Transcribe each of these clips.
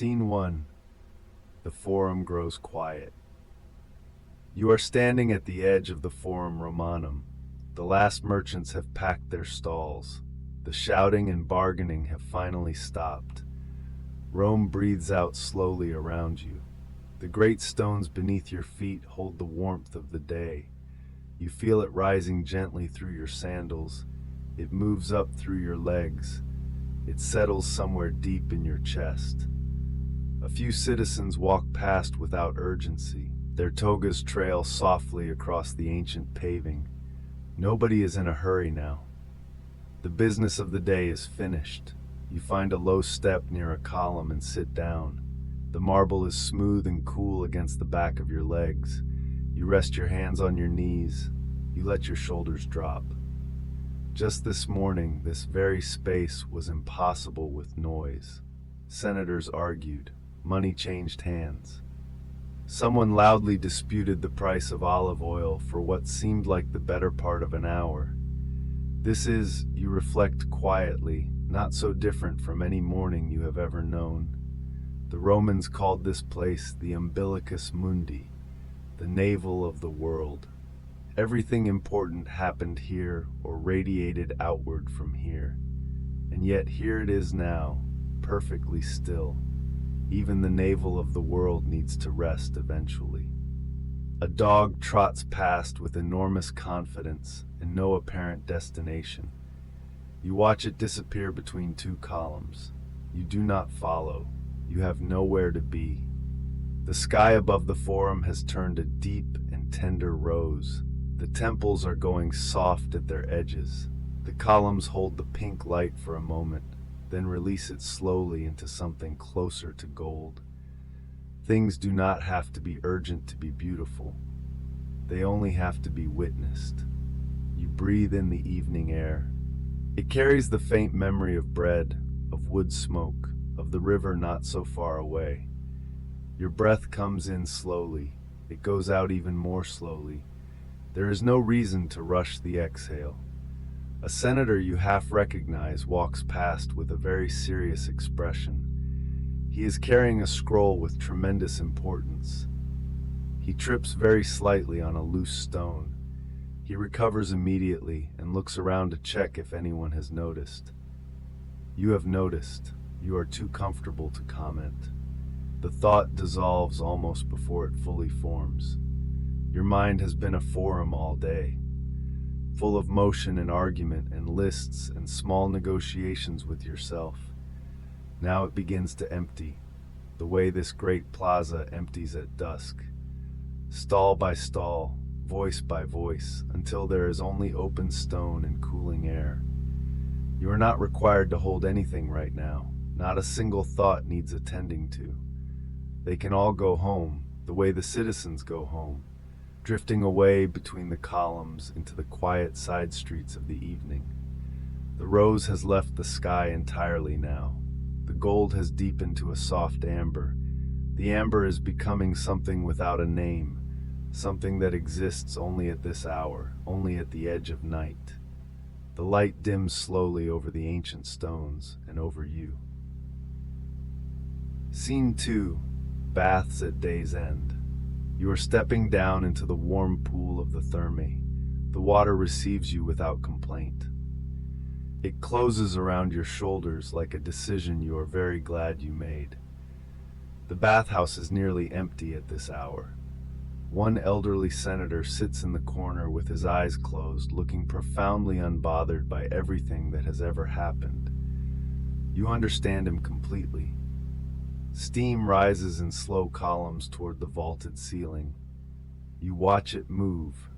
Scene 1. The Forum grows quiet. You are standing at the edge of the Forum Romanum. The last merchants have packed their stalls. The shouting and bargaining have finally stopped. Rome breathes out slowly around you. The great stones beneath your feet hold the warmth of the day. You feel it rising gently through your sandals. It moves up through your legs. It settles somewhere deep in your chest. A few citizens walk past without urgency. Their togas trail softly across the ancient paving. Nobody is in a hurry now. The business of the day is finished. You find a low step near a column and sit down. The marble is smooth and cool against the back of your legs. You rest your hands on your knees. You let your shoulders drop. Just this morning, this very space was impossible with noise. Senators argued. Money changed hands. Someone loudly disputed the price of olive oil for what seemed like the better part of an hour. This is, you reflect quietly, not so different from any morning you have ever known. The Romans called this place the umbilicus mundi, the navel of the world. Everything important happened here or radiated outward from here. And yet here it is now, perfectly still. Even the navel of the world needs to rest eventually. A dog trots past with enormous confidence and no apparent destination. You watch it disappear between two columns. You do not follow. You have nowhere to be. The sky above the Forum has turned a deep and tender rose. The temples are going soft at their edges. The columns hold the pink light for a moment, then release it slowly into something closer to gold. Things do not have to be urgent to be beautiful. They only have to be witnessed. You breathe in the evening air. It carries the faint memory of bread, of wood smoke, of the river not so far away. Your breath comes in slowly. It goes out even more slowly. There is no reason to rush the exhale. A senator you half recognize walks past with a very serious expression. He is carrying a scroll with tremendous importance. He trips very slightly on a loose stone. He recovers immediately and looks around to check if anyone has noticed. You have noticed. You are too comfortable to comment. The thought dissolves almost before it fully forms. Your mind has been a forum all day, full of motion and argument and lists and small negotiations with yourself. Now it begins to empty, the way this great plaza empties at dusk. Stall by stall, voice by voice, until there is only open stone and cooling air. You are not required to hold anything right now. Not a single thought needs attending to. They can all go home, the way the citizens go home, drifting away between the columns into the quiet side streets of the evening. The rose has left the sky entirely now. The gold has deepened to a soft amber. The amber is becoming something without a name, something that exists only at this hour, only at the edge of night. The light dims slowly over the ancient stones and over you. Scene 2. Baths at day's end. You are stepping down into the warm pool of the Thermae. The water receives you without complaint. It closes around your shoulders like a decision you are very glad you made. The bathhouse is nearly empty at this hour. One elderly senator sits in the corner with his eyes closed, looking profoundly unbothered by everything that has ever happened. You understand him completely. Steam rises in slow columns toward the vaulted ceiling. You watch it move.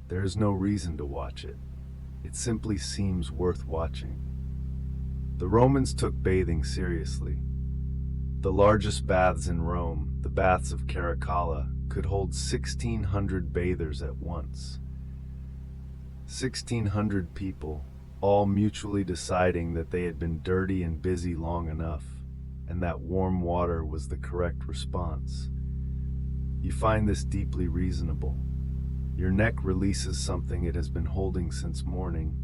There is no reason to watch it. It simply seems worth watching. The Romans took bathing seriously. The largest baths in Rome, the baths of Caracalla, could hold 1,600 bathers at once. 1,600 people, all mutually deciding that they had been dirty and busy long enough, and that warm water was the correct response. You find this deeply reasonable. Your neck releases something it has been holding since morning.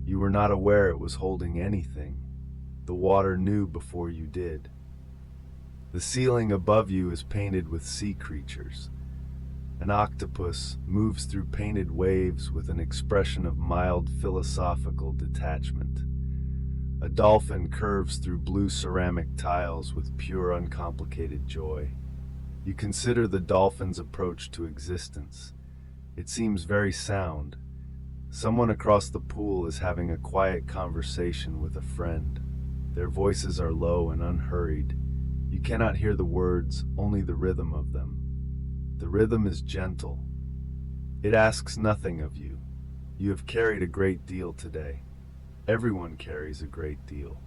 You were not aware it was holding anything. The water knew before you did. The ceiling above you is painted with sea creatures. An octopus moves through painted waves with an expression of mild philosophical detachment. A dolphin curves through blue ceramic tiles with pure, uncomplicated joy. You consider the dolphin's approach to existence. It seems very sound. Someone across the pool is having a quiet conversation with a friend. Their voices are low and unhurried. You cannot hear the words, only the rhythm of them. The rhythm is gentle. It asks nothing of you. You have carried a great deal today. Everyone carries a great deal.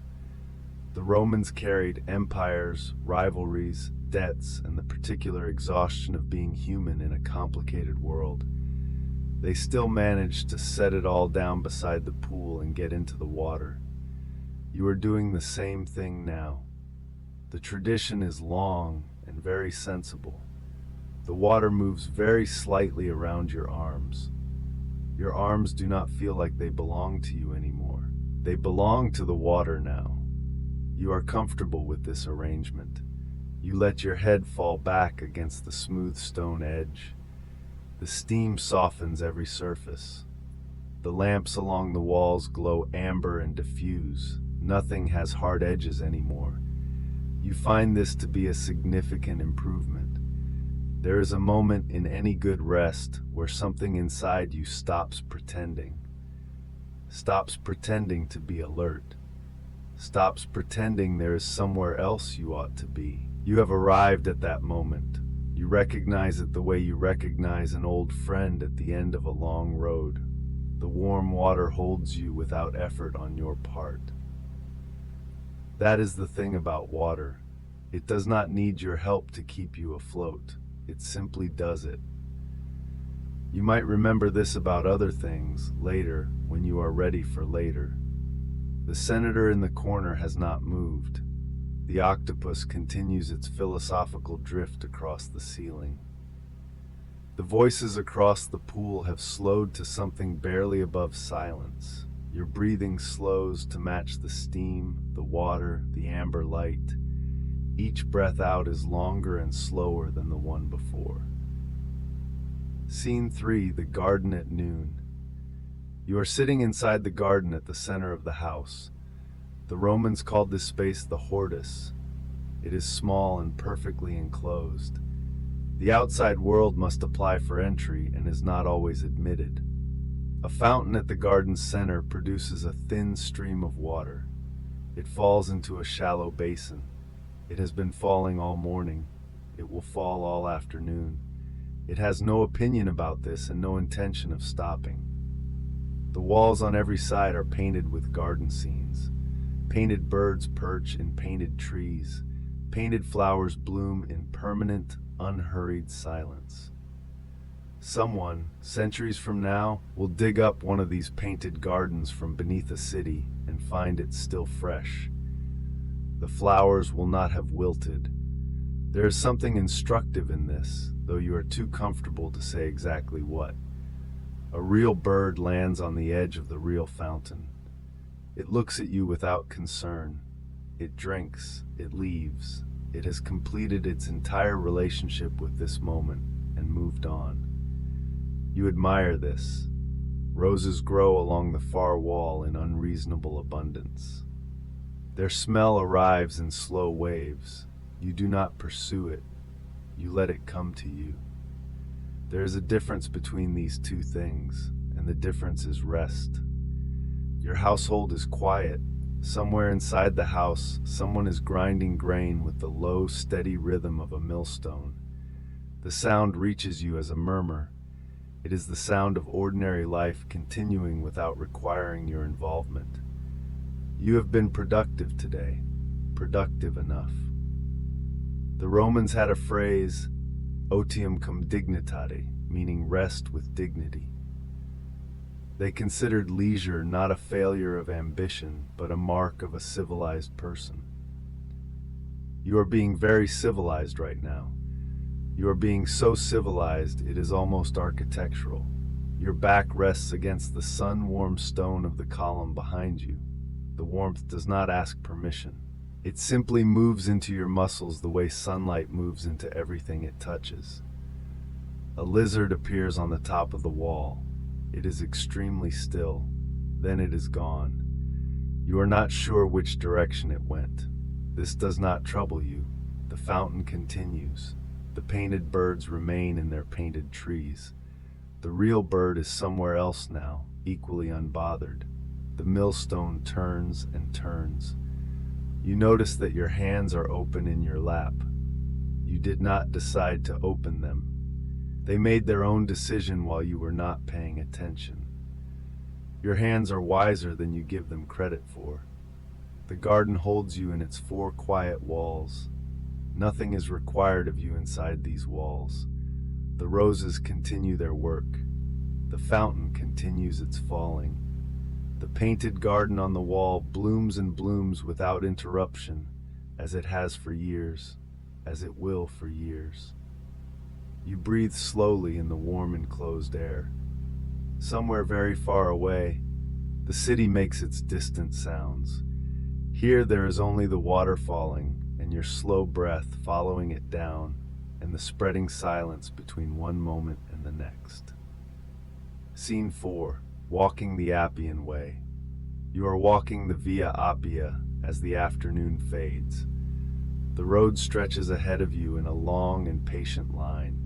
The Romans carried empires, rivalries, debts, and the particular exhaustion of being human in a complicated world. They still managed to set it all down beside the pool and get into the water. You are doing the same thing now. The tradition is long and very sensible. The water moves very slightly around your arms. Your arms do not feel like they belong to you anymore. They belong to the water now. You are comfortable with this arrangement. You let your head fall back against the smooth stone edge. The steam softens every surface. The lamps along the walls glow amber and diffuse. Nothing has hard edges anymore. You find this to be a significant improvement. There is a moment in any good rest where something inside you stops pretending to be alert, stops pretending there is somewhere else you ought to be. You have arrived at that moment. You recognize it the way you recognize an old friend at the end of a long road. The warm water holds you without effort on your part. That is the thing about water. It does not need your help to keep you afloat. It simply does it. You might remember this about other things later when you are ready for later. The senator in the corner has not moved. The octopus continues its philosophical drift across the ceiling. The voices across the pool have slowed to something barely above silence. Your breathing slows to match the steam, the water, the amber light. Each breath out is longer and slower than the one before. Scene 3, the garden at noon. You are sitting inside the garden at the center of the house. The Romans called this space the hortus. It is small and perfectly enclosed. The outside world must apply for entry and is not always admitted. A fountain at the garden's center produces a thin stream of water. It falls into a shallow basin. It has been falling all morning. It will fall all afternoon. It has no opinion about this and no intention of stopping. The walls on every side are painted with garden scenes. Painted birds perch in painted trees. Painted flowers bloom in permanent, unhurried silence. Someone, centuries from now, will dig up one of these painted gardens from beneath a city and find it still fresh. The flowers will not have wilted. There is something instructive in this, though you are too comfortable to say exactly what. A real bird lands on the edge of the real fountain. It looks at you without concern. It drinks, it leaves. It has completed its entire relationship with this moment and moved on. You admire this. Roses grow along the far wall in unreasonable abundance. Their smell arrives in slow waves. You do not pursue it. You let it come to you. There is a difference between these two things, and the difference is rest. Your household is quiet. Somewhere inside the house, someone is grinding grain with the low, steady rhythm of a millstone. The sound reaches you as a murmur. It is the sound of ordinary life continuing without requiring your involvement. You have been productive today, productive enough. The Romans had a phrase, otium cum dignitate, meaning rest with dignity. They considered leisure not a failure of ambition, but a mark of a civilized person. You are being very civilized right now. You are being so civilized it is almost architectural. Your back rests against the sun-warmed stone of the column behind you. The warmth does not ask permission. It simply moves into your muscles the way sunlight moves into everything it touches. A lizard appears on the top of the wall. It is extremely still. Then it is gone. You are not sure which direction it went. This does not trouble you. The fountain continues. The painted birds remain in their painted trees. The real bird is somewhere else now, equally unbothered. The millstone turns and turns. You notice that your hands are open in your lap. You did not decide to open them. They made their own decision while you were not paying attention. Your hands are wiser than you give them credit for. The garden holds you in its four quiet walls. Nothing is required of you inside these walls. The roses continue their work. The fountain continues its falling. The painted garden on the wall blooms and blooms without interruption, as it has for years, as it will for years. You breathe slowly in the warm enclosed air. Somewhere very far away, the city makes its distant sounds. Here there is only the water falling, and your slow breath following it down, and the spreading silence between one moment and the next. Scene 4. Walking the Appian Way. You are walking the Via Appia as the afternoon fades. The road stretches ahead of you in a long and patient line.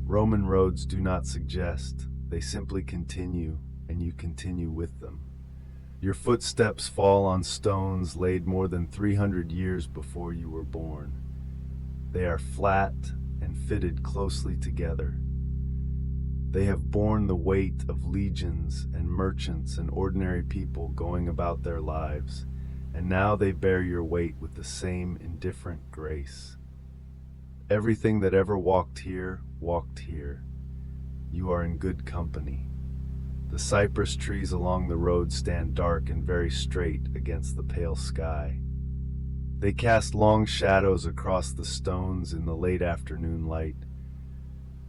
Roman roads do not suggest, they simply continue, and you continue with them. Your footsteps fall on stones laid more than 300 years before you were born. They are flat and fitted closely together. They have borne the weight of legions and merchants and ordinary people going about their lives, and now they bear your weight with the same indifferent grace. Everything that ever walked here, walked here. You are in good company. The cypress trees along the road stand dark and very straight against the pale sky. They cast long shadows across the stones in the late afternoon light.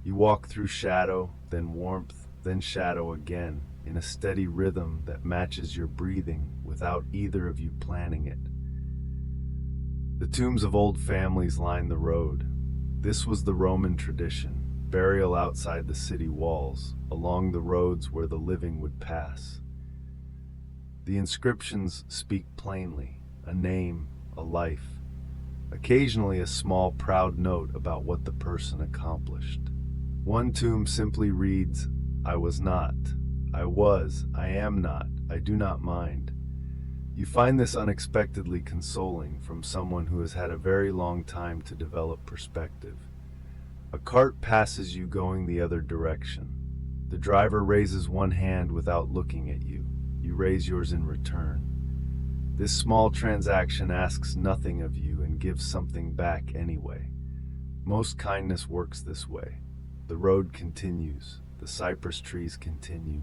You walk through shadow, then warmth, then shadow again, in a steady rhythm that matches your breathing without either of you planning it. The tombs of old families line the road. This was the Roman tradition, burial outside the city walls, along the roads where the living would pass. The inscriptions speak plainly, a name, a life, occasionally a small proud note about what the person accomplished. One tomb simply reads, "I was not, I was, I am not, I do not mind." You find this unexpectedly consoling from someone who has had a very long time to develop perspective. A cart passes you going the other direction. The driver raises one hand without looking at you. You raise yours in return. This small transaction asks nothing of you and gives something back anyway. Most kindness works this way. The road continues. The cypress trees continue.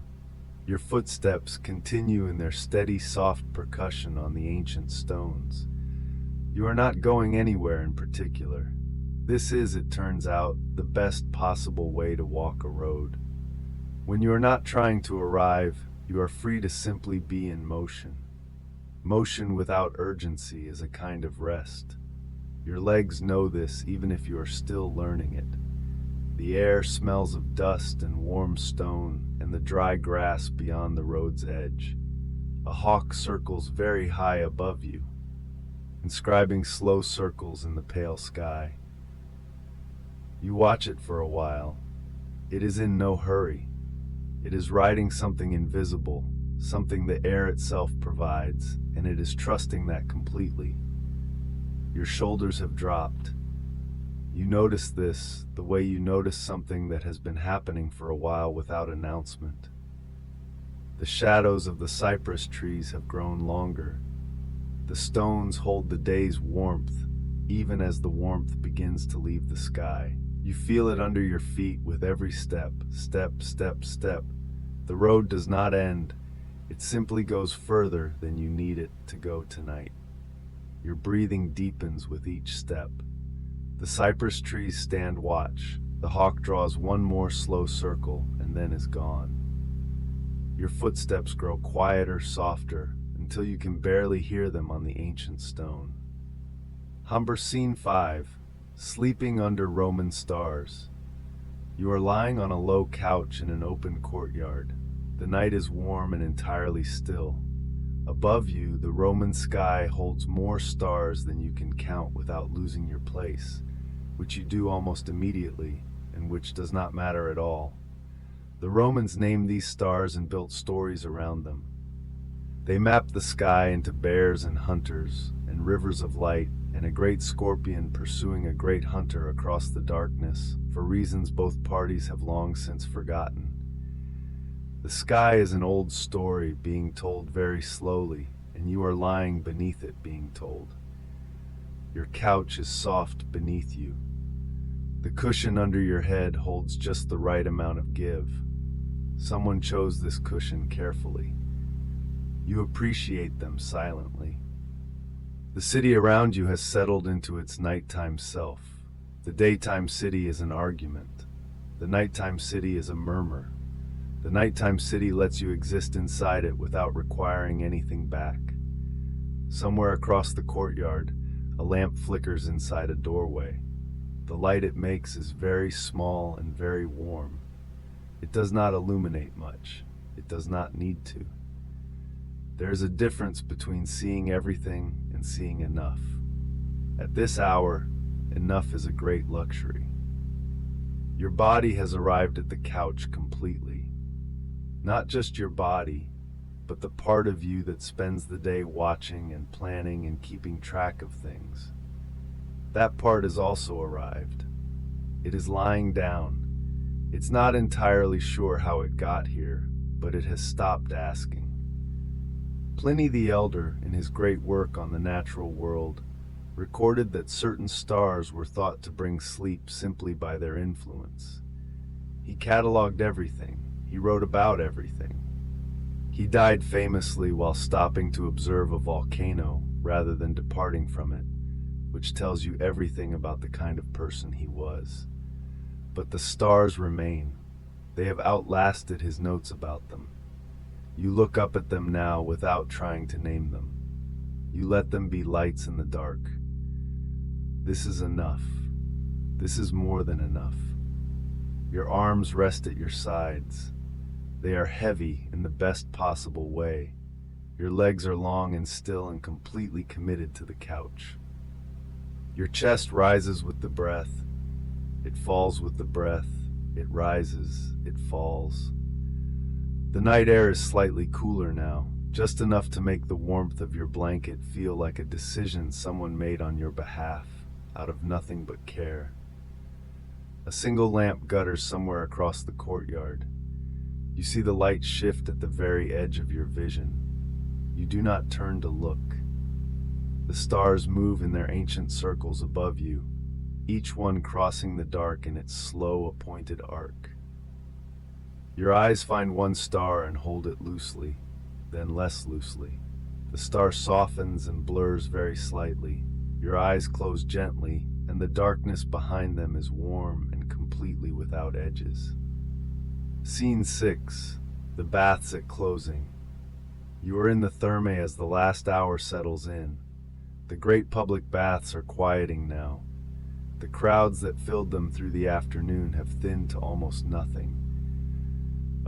Your footsteps continue in their steady, soft percussion on the ancient stones. You are not going anywhere in particular. This is, it turns out, the best possible way to walk a road. When you are not trying to arrive, you are free to simply be in motion. Motion without urgency is a kind of rest. Your legs know this even if you are still learning it. The air smells of dust and warm stone and the dry grass beyond the road's edge. A hawk circles very high above you, inscribing slow circles in the pale sky. You watch it for a while. It is in no hurry. It is riding something invisible, something the air itself provides, and it is trusting that completely. Your shoulders have dropped. You notice this the way you notice something that has been happening for a while without announcement. The shadows of the cypress trees have grown longer. The stones hold the day's warmth, even as the warmth begins to leave the sky. You feel it under your feet with every step, step, step, step. The road does not end. It simply goes further than you need it to go tonight. Your breathing deepens with each step. The cypress trees stand watch. The hawk draws one more slow circle and then is gone. Your footsteps grow quieter, softer, until you can barely hear them on the ancient stone. Scene 5. Sleeping under Roman stars. You are lying on a low couch in an open courtyard. The night is warm and entirely still. Above you, the Roman sky holds more stars than you can count without losing your place, which you do almost immediately, and which does not matter at all. The Romans named these stars and built stories around them. They mapped the sky into bears and hunters, and rivers of light, and a great scorpion pursuing a great hunter across the darkness, for reasons both parties have long since forgotten. The sky is an old story being told very slowly, and you are lying beneath it being told. Your couch is soft beneath you. The cushion under your head holds just the right amount of give. Someone chose this cushion carefully. You appreciate them silently. The city around you has settled into its nighttime self. The daytime city is an argument. The nighttime city is a murmur. The nighttime city lets you exist inside it without requiring anything back. Somewhere across the courtyard, a lamp flickers inside a doorway. The light it makes is very small and very warm. It does not illuminate much. It does not need to. There is a difference between seeing everything and seeing enough. At this hour, enough is a great luxury. Your body has arrived at the couch completely. Not just your body, but the part of you that spends the day watching and planning and keeping track of things. That part has also arrived. It is lying down. It's not entirely sure how it got here, but it has stopped asking. Pliny the Elder, in his great work on the natural world, recorded that certain stars were thought to bring sleep simply by their influence. He cataloged everything. He wrote about everything. He died famously while stopping to observe a volcano rather than departing from it, which tells you everything about the kind of person he was. But the stars remain. They have outlasted his notes about them. You look up at them now without trying to name them. You let them be lights in the dark. This is enough. This is more than enough. Your arms rest at your sides. They are heavy in the best possible way. Your legs are long and still and completely committed to the couch. Your chest rises with the breath. It falls with the breath. It rises. It falls. The night air is slightly cooler now, just enough to make the warmth of your blanket feel like a decision someone made on your behalf, out of nothing but care. A single lamp gutters somewhere across the courtyard. You see the light shift at the very edge of your vision. You do not turn to look. The stars move in their ancient circles above you, each one crossing the dark in its slow, appointed arc. Your eyes find one star and hold it loosely, then less loosely. The star softens and blurs very slightly. Your eyes close gently, and the darkness behind them is warm and completely without edges. Scene 6. The baths at closing. You are in the thermae as the last hour settles in. The great public baths are quieting now. The crowds that filled them through the afternoon have thinned to almost nothing.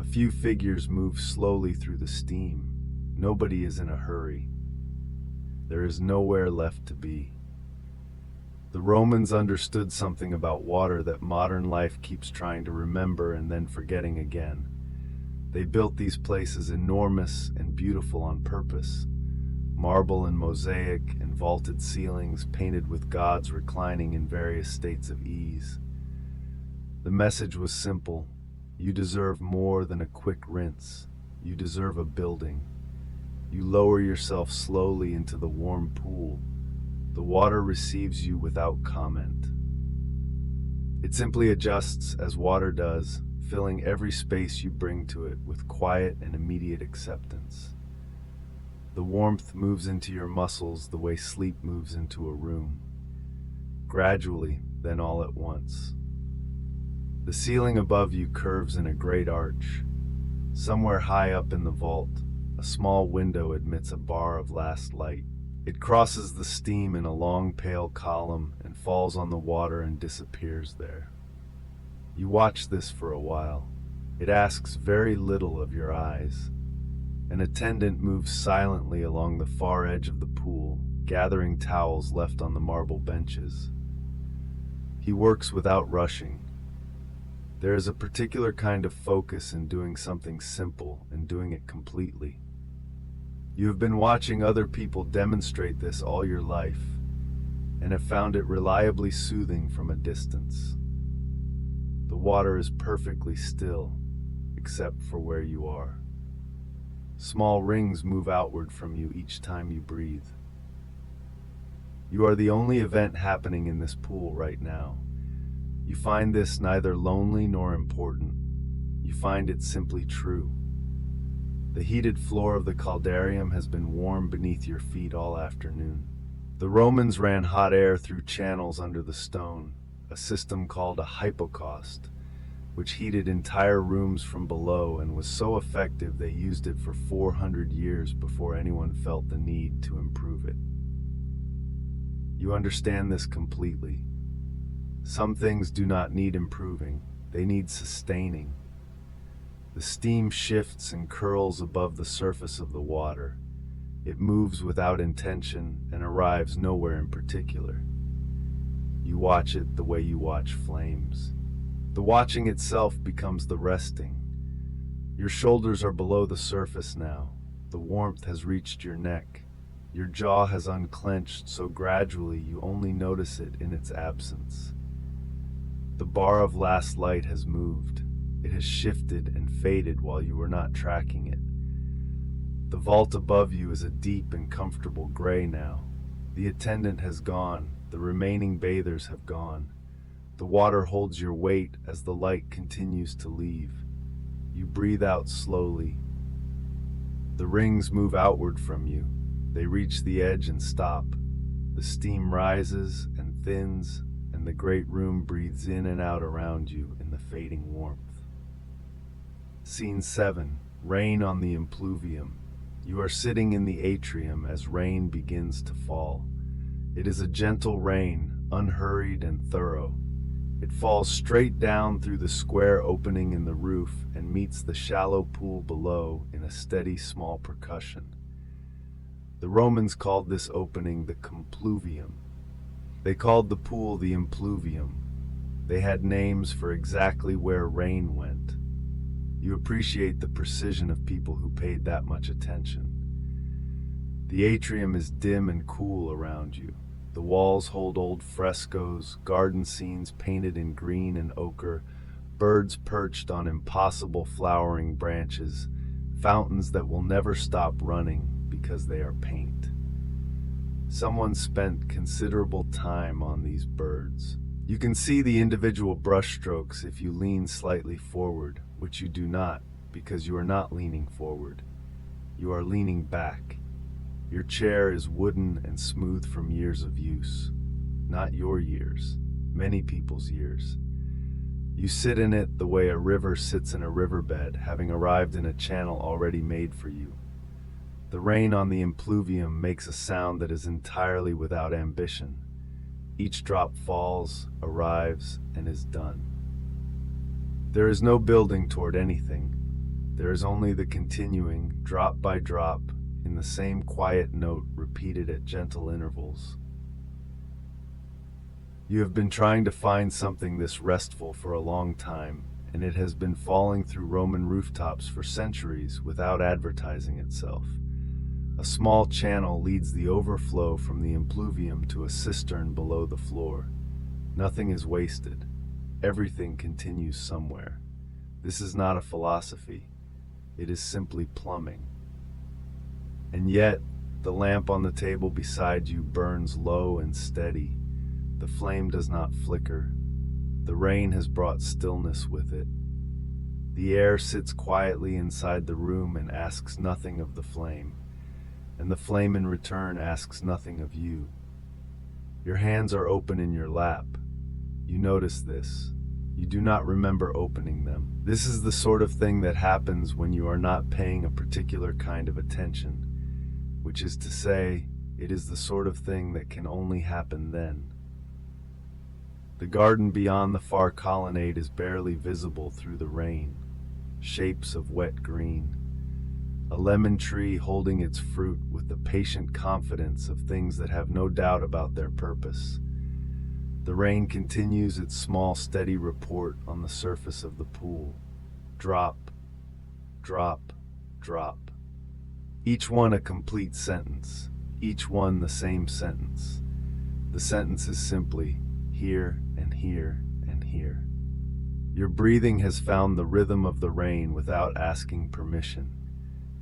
A few figures move slowly through the steam. Nobody is in a hurry. There is nowhere left to be. The Romans understood something about water that modern life keeps trying to remember and then forgetting again. They built these places enormous and beautiful on purpose. Marble and mosaic and vaulted ceilings painted with gods reclining in various states of ease. The message was simple. You deserve more than a quick rinse. You deserve a building. You lower yourself slowly into the warm pool. The water receives you without comment. It simply adjusts as water does, filling every space you bring to it with quiet and immediate acceptance. The warmth moves into your muscles the way sleep moves into a room. Gradually, then all at once. The ceiling above you curves in a great arch. Somewhere high up in the vault, a small window admits a bar of last light. It crosses the steam in a long pale column and falls on the water and disappears there. You watch this for a while. It asks very little of your eyes. An attendant moves silently along the far edge of the pool, gathering towels left on the marble benches. He works without rushing. There is a particular kind of focus in doing something simple and doing it completely. You have been watching other people demonstrate this all your life and have found it reliably soothing from a distance. The water is perfectly still, except for where you are. Small rings move outward from you each time you breathe. You are the only event happening in this pool right now. You find this neither lonely nor important. You find it simply true. The heated floor of the caldarium has been warm beneath your feet all afternoon. The Romans ran hot air through channels under the stone, a system called a hypocaust, which heated entire rooms from below and was so effective they used it for 400 years before anyone felt the need to improve it. You understand this completely. Some things do not need improving, they need sustaining. The steam shifts and curls above the surface of the water. It moves without intention and arrives nowhere in particular. You watch it the way you watch flames. The watching itself becomes the resting. Your shoulders are below the surface now. The warmth has reached your neck. Your jaw has unclenched so gradually you only notice it in its absence. The bar of last light has moved. It has shifted and faded while you were not tracking it. The vault above you is a deep and comfortable gray now. The attendant has gone. The remaining bathers have gone. The water holds your weight as the light continues to leave. You breathe out slowly. The rings move outward from you. They reach the edge and stop. The steam rises and thins, and the great room breathes in and out around you in the fading warmth. Scene 7. Rain on the impluvium. You are sitting in the atrium as rain begins to fall. It is a gentle rain, unhurried and thorough. It falls straight down through the square opening in the roof and meets the shallow pool below in a steady small percussion. The Romans called this opening the compluvium. They called the pool the impluvium. They had names for exactly where rain went. You appreciate the precision of people who paid that much attention. The atrium is dim and cool around you. The walls hold old frescoes, garden scenes painted in green and ochre, birds perched on impossible flowering branches, fountains that will never stop running because they are paint. Someone spent considerable time on these birds. You can see the individual brushstrokes if you lean slightly forward, which you do not, because you are not leaning forward. You are leaning back. Your chair is wooden and smooth from years of use. Not your years, many people's years. You sit in it the way a river sits in a riverbed, having arrived in a channel already made for you. The rain on the impluvium makes a sound that is entirely without ambition. Each drop falls, arrives, and is done. There is no building toward anything. There is only the continuing, drop by drop, in the same quiet note repeated at gentle intervals. You have been trying to find something this restful for a long time, and it has been falling through Roman rooftops for centuries without advertising itself. A small channel leads the overflow from the impluvium to a cistern below the floor. Nothing is wasted. Everything continues somewhere. This is not a philosophy. It is simply plumbing. And yet, the lamp on the table beside you burns low and steady. The flame does not flicker. The rain has brought stillness with it. The air sits quietly inside the room and asks nothing of the flame, and the flame in return asks nothing of you. Your hands are open in your lap. You notice this. You do not remember opening them. This is the sort of thing that happens when you are not paying a particular kind of attention, which is to say, It is the sort of thing that can only happen then. The garden beyond the far colonnade is barely visible through the rain, shapes of wet green. A lemon tree holding its fruit with the patient confidence of things that have no doubt about their purpose. The rain continues its small, steady report on the surface of the pool. Drop, drop, drop. Each one a complete sentence, each one the same sentence. The sentence is simply here and here and here. Your breathing has found the rhythm of the rain without asking permission.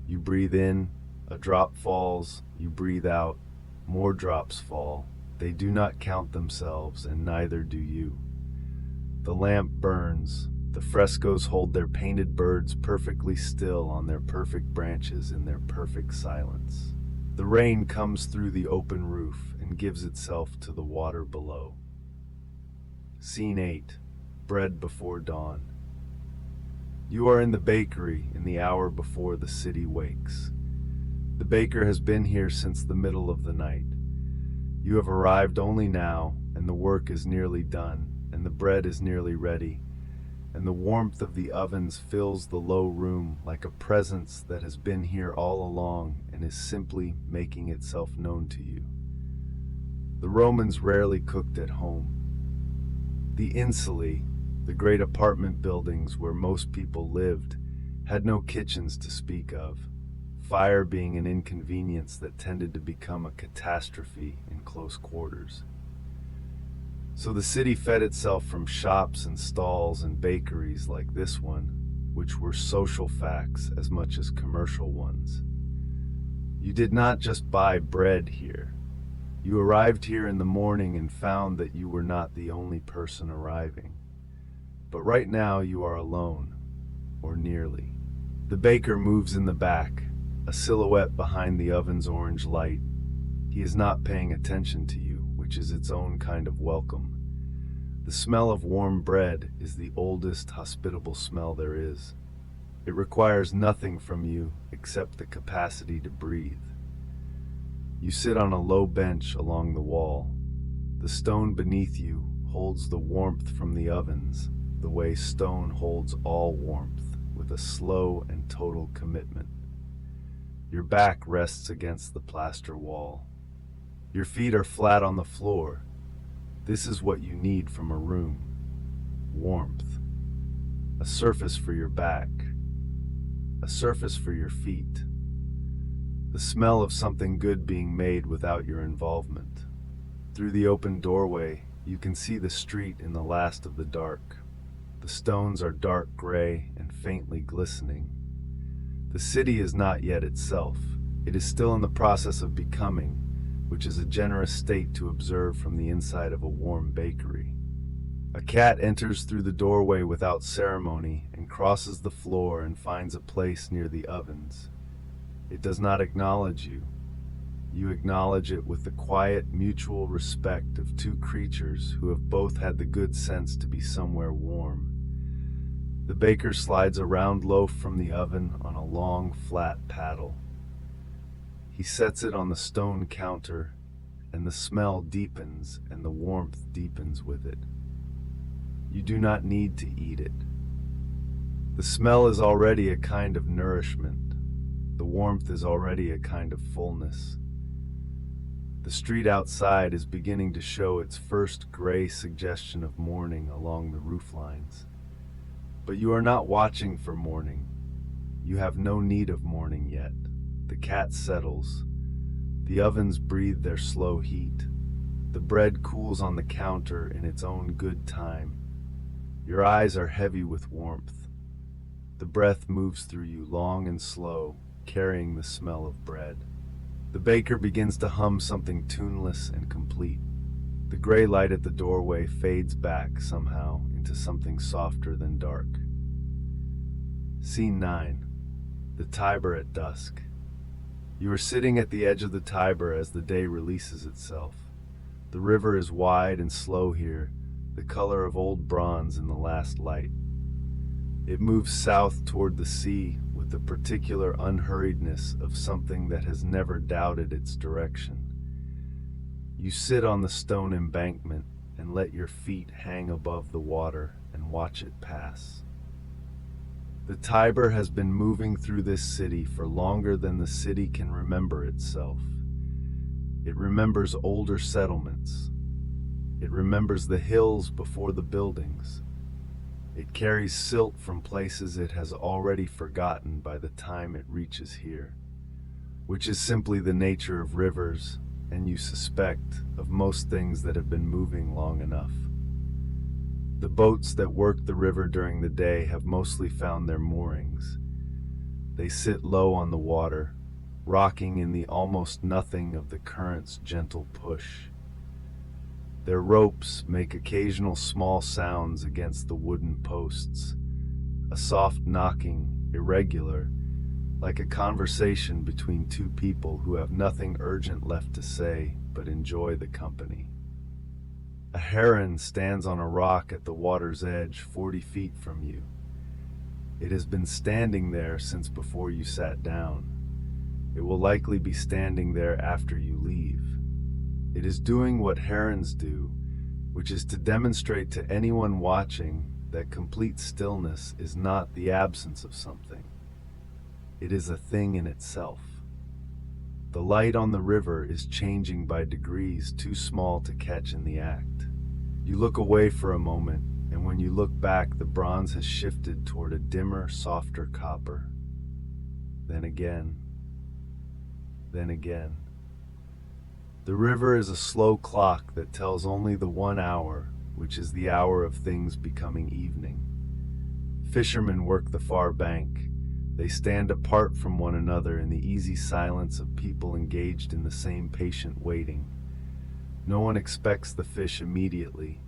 You breathe in, a drop falls, you breathe out, more drops fall. They do not count themselves, and neither do you. The lamp burns, the frescoes hold their painted birds perfectly still on their perfect branches in their perfect silence. The rain comes through the open roof and gives itself to the water below. Scene 8. Bread before dawn. You are in the bakery in the hour before the city wakes. The baker has been here since the middle of the night. You have arrived only now, and the work is nearly done, and the bread is nearly ready, and the warmth of the ovens fills the low room like a presence that has been here all along and is simply making itself known to you. The Romans rarely cooked at home. The insulae, the great apartment buildings where most people lived, had no kitchens to speak of, fire being an inconvenience that tended to become a catastrophe in close quarters. So the city fed itself from shops and stalls and bakeries like this one, which were social facts as much as commercial ones. You did not just buy bread here. You arrived here in the morning and found that you were not the only person arriving. But right now you are alone, or nearly. The baker moves in the back, a silhouette behind the oven's orange light. He is not paying attention to you, which is its own kind of welcome. The smell of warm bread is the oldest hospitable smell there is. It requires nothing from you except the capacity to breathe. You sit on a low bench along the wall. The stone beneath you holds the warmth from the ovens, the way stone holds all warmth, with a slow and total commitment. Your back rests against the plaster wall. Your feet are flat on the floor. This is what you need from a room. Warmth. A surface for your back. A surface for your feet. The smell of something good being made without your involvement. Through the open doorway, you can see the street in the last of the dark. The stones are dark gray and faintly glistening. The city is not yet itself. It is still in the process of becoming, which is a generous state to observe from the inside of a warm bakery. A cat enters through the doorway without ceremony and crosses the floor and finds a place near the ovens. It does not acknowledge you. You acknowledge it with the quiet, mutual respect of two creatures who have both had the good sense to be somewhere warm. The baker slides a round loaf from the oven on a long, flat paddle. He sets it on the stone counter, and the smell deepens and the warmth deepens with it. You do not need to eat it. The smell is already a kind of nourishment. The warmth is already a kind of fullness. The street outside is beginning to show its first gray suggestion of morning along the rooflines. But you are not watching for morning. You have no need of morning yet. The cat settles. The ovens breathe their slow heat. The bread cools on the counter in its own good time. Your eyes are heavy with warmth. The breath moves through you long and slow, carrying the smell of bread. The baker begins to hum something tuneless and complete. The gray light at the doorway fades back somehow into something softer than dark. Scene 9. The Tiber at dusk. You are sitting at the edge of the Tiber as the day releases itself. The river is wide and slow here, the color of old bronze in the last light. It moves south toward the sea with the particular unhurriedness of something that has never doubted its direction. You sit on the stone embankment and let your feet hang above the water and watch it pass. The Tiber has been moving through this city for longer than the city can remember itself. It remembers older settlements. It remembers the hills before the buildings. It carries silt from places it has already forgotten by the time it reaches here, which is simply the nature of rivers, and you suspect of most things that have been moving long enough. The boats that work the river during the day have mostly found their moorings. They sit low on the water, rocking in the almost nothing of the current's gentle push. Their ropes make occasional small sounds against the wooden posts, a soft knocking, irregular, like a conversation between two people who have nothing urgent left to say but enjoy the company. A heron stands on a rock at the water's edge 40 feet from you. It has been standing there since before you sat down. It will likely be standing there after you leave. It is doing what herons do, which is to demonstrate to anyone watching that complete stillness is not the absence of something. It is a thing in itself. The light on the river is changing by degrees too small to catch in the act. You look away for a moment, and when you look back, the bronze has shifted toward a dimmer, softer copper. Then again. Then again. The river is a slow clock that tells only the 1 hour, which is the hour of things becoming evening. Fishermen work the far bank. They stand apart from one another in the easy silence of people engaged in the same patient waiting. No one expects the fish immediately.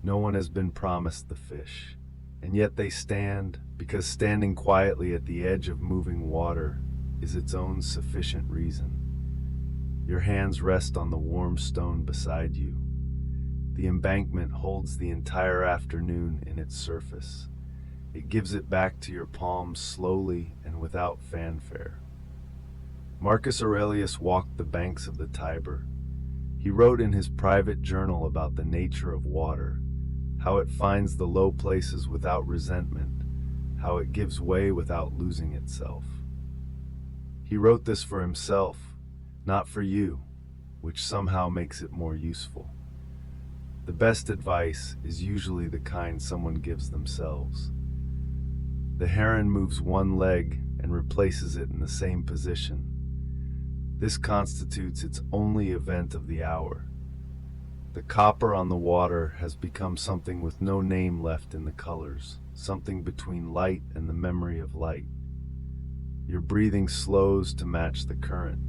No one has been promised the fish. And yet they stand, because standing quietly at the edge of moving water is its own sufficient reason. Your hands rest on the warm stone beside you. The embankment holds the entire afternoon in its surface. It gives it back to your palms slowly and without fanfare. Marcus Aurelius walked the banks of the Tiber. He wrote in his private journal about the nature of water, how it finds the low places without resentment, how it gives way without losing itself. He wrote this for himself, not for you, which somehow makes it more useful. The best advice is usually the kind someone gives themselves. The heron moves one leg and replaces it in the same position. This constitutes its only event of the hour. The copper on the water has become something with no name left in the colors, something between light and the memory of light. Your breathing slows to match the current.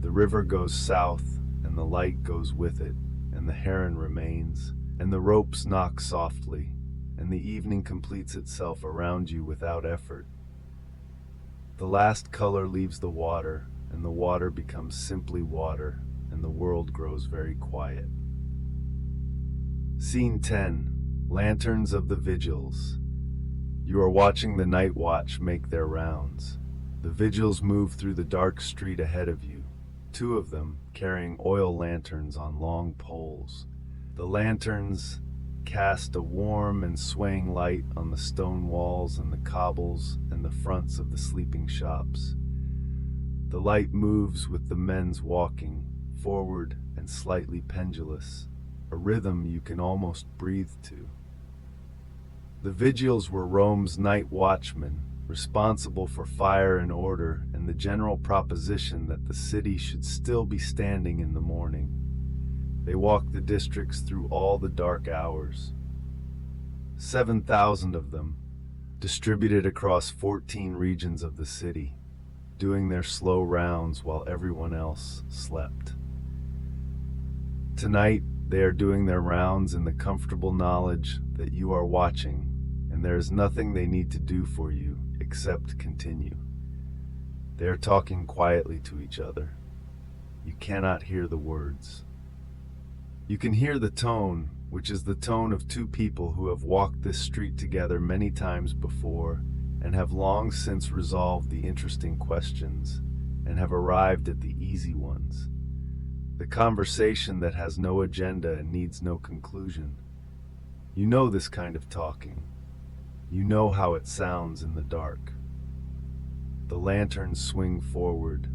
The river goes south, and the light goes with it, and the heron remains, and the ropes knock softly, and the evening completes itself around you without effort. The last color leaves the water, and the water becomes simply water, and the world grows very quiet. Scene 10. Lanterns of the Vigils. You are watching the night watch make their rounds. The vigils move through the dark street ahead of you, 2 of them carrying oil lanterns on long poles. The lanterns cast a warm and swaying light on the stone walls and the cobbles and the fronts of the sleeping shops. The light moves with the men's walking, forward and slightly pendulous, a rhythm you can almost breathe to. The vigils were Rome's night watchmen, responsible for fire and order and the general proposition that the city should still be standing in the morning. They walked the districts through all the dark hours. 7,000 of them, distributed across 14 regions of the city, doing their slow rounds while everyone else slept. Tonight, they are doing their rounds in the comfortable knowledge that you are watching, and there is nothing they need to do for you except continue. They are talking quietly to each other. You cannot hear the words. You can hear the tone, which is the tone of 2 people who have walked this street together many times before and have long since resolved the interesting questions and have arrived at the easy ones. the conversation that has no agenda and needs no conclusion. You know this kind of talking. You know how it sounds in the dark. The lanterns swing forward.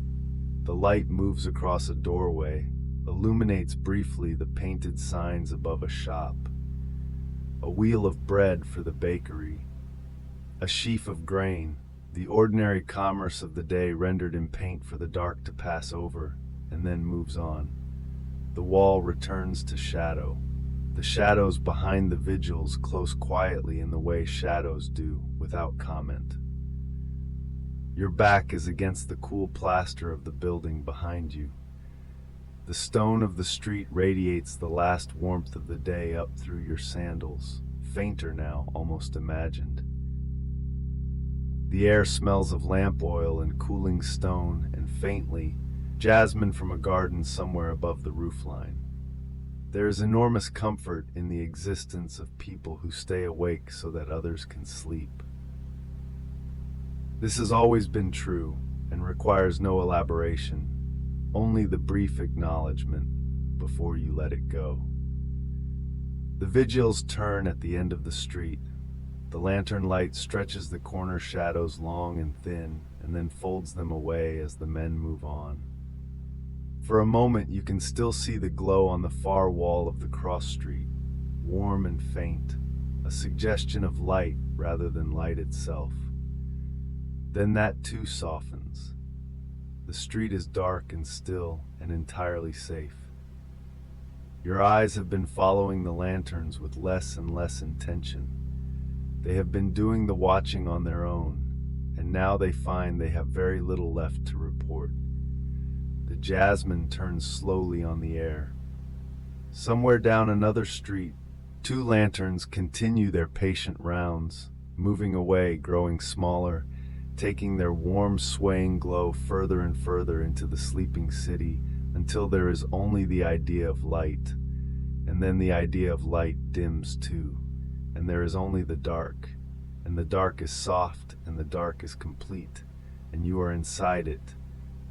The light moves across a doorway, illuminates briefly the painted signs above a shop. A wheel of bread for the bakery. A sheaf of grain, the ordinary commerce of the day rendered in paint for the dark to pass over, and then moves on. The wall returns to shadow. The shadows behind the vigils close quietly in the way shadows do, without comment. Your back is against the cool plaster of the building behind you. The stone of the street radiates the last warmth of the day up through your sandals, fainter now, almost imagined. The air smells of lamp oil and cooling stone, and faintly, jasmine from a garden somewhere above the roofline. There is enormous comfort in the existence of people who stay awake so that others can sleep. This has always been true and requires no elaboration, only the brief acknowledgement before you let it go. The vigils turn at the end of the street. The lantern light stretches the corner shadows long and thin and then folds them away as the men move on. For a moment you can still see the glow on the far wall of the cross street, warm and faint, a suggestion of light rather than light itself. Then that too softens. The street is dark and still and entirely safe. Your eyes have been following the lanterns with less and less intention. They have been doing the watching on their own, and now they find they have very little left to report. The jasmine turns slowly on the air. Somewhere down another street, two lanterns continue their patient rounds, moving away, growing smaller, taking their warm, swaying glow further and further into the sleeping city until there is only the idea of light, and then the idea of light dims too, and there is only the dark, and the dark is soft, and the dark is complete, and you are inside it,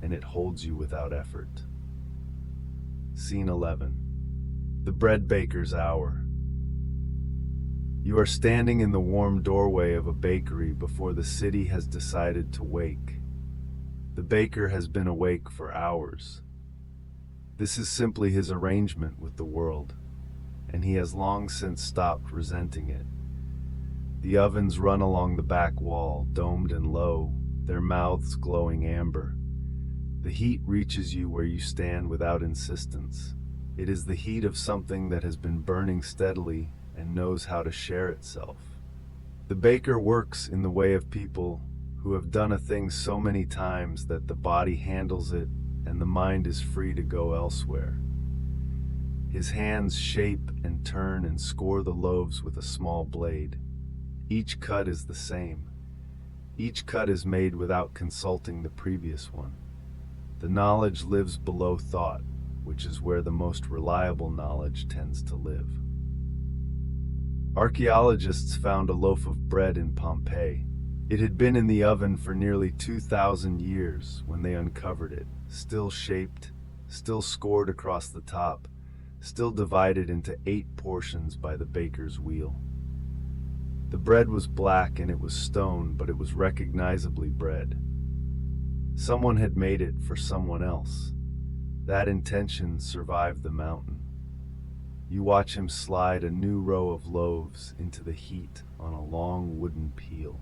and it holds you without effort. Scene 11. The Bread Baker's Hour. You are standing in the warm doorway of a bakery before the city has decided to wake. The baker has been awake for hours. This is simply his arrangement with the world, and he has long since stopped resenting it. The ovens run along the back wall, domed and low, their mouths glowing amber. The heat reaches you where you stand without insistence. It is the heat of something that has been burning steadily and knows how to share itself. The baker works in the way of people who have done a thing so many times that the body handles it and the mind is free to go elsewhere. His hands shape and turn and score the loaves with a small blade. Each cut is the same. Each cut is made without consulting the previous one. The knowledge lives below thought, which is where the most reliable knowledge tends to live. Archaeologists found a loaf of bread in Pompeii. It had been in the oven for nearly 2,000 years when they uncovered it, still shaped, still scored across the top, still divided into 8 portions by the baker's wheel. The bread was black and it was stone, but it was recognizably bread. Someone had made it for someone else. That intention survived the mountain. You watch him slide a new row of loaves into the heat on a long wooden peel.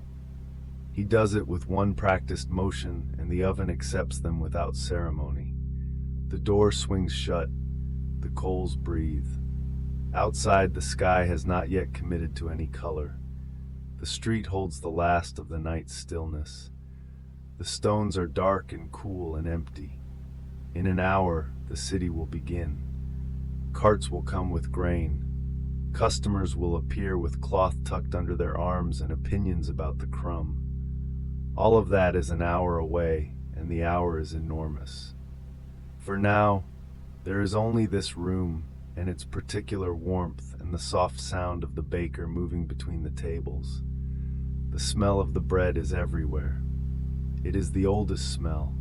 He does it with one practiced motion, and the oven accepts them without ceremony. The door swings shut. The coals breathe. Outside, the sky has not yet committed to any color. The street holds the last of the night's stillness. The stones are dark and cool and empty. In an hour, the city will begin. Carts will come with grain. Customers will appear with cloth tucked under their arms and opinions about the crumb. All of that is an hour away, and the hour is enormous. For now, there is only this room and its particular warmth and the soft sound of the baker moving between the tables. The smell of the bread is everywhere. It is the oldest smell.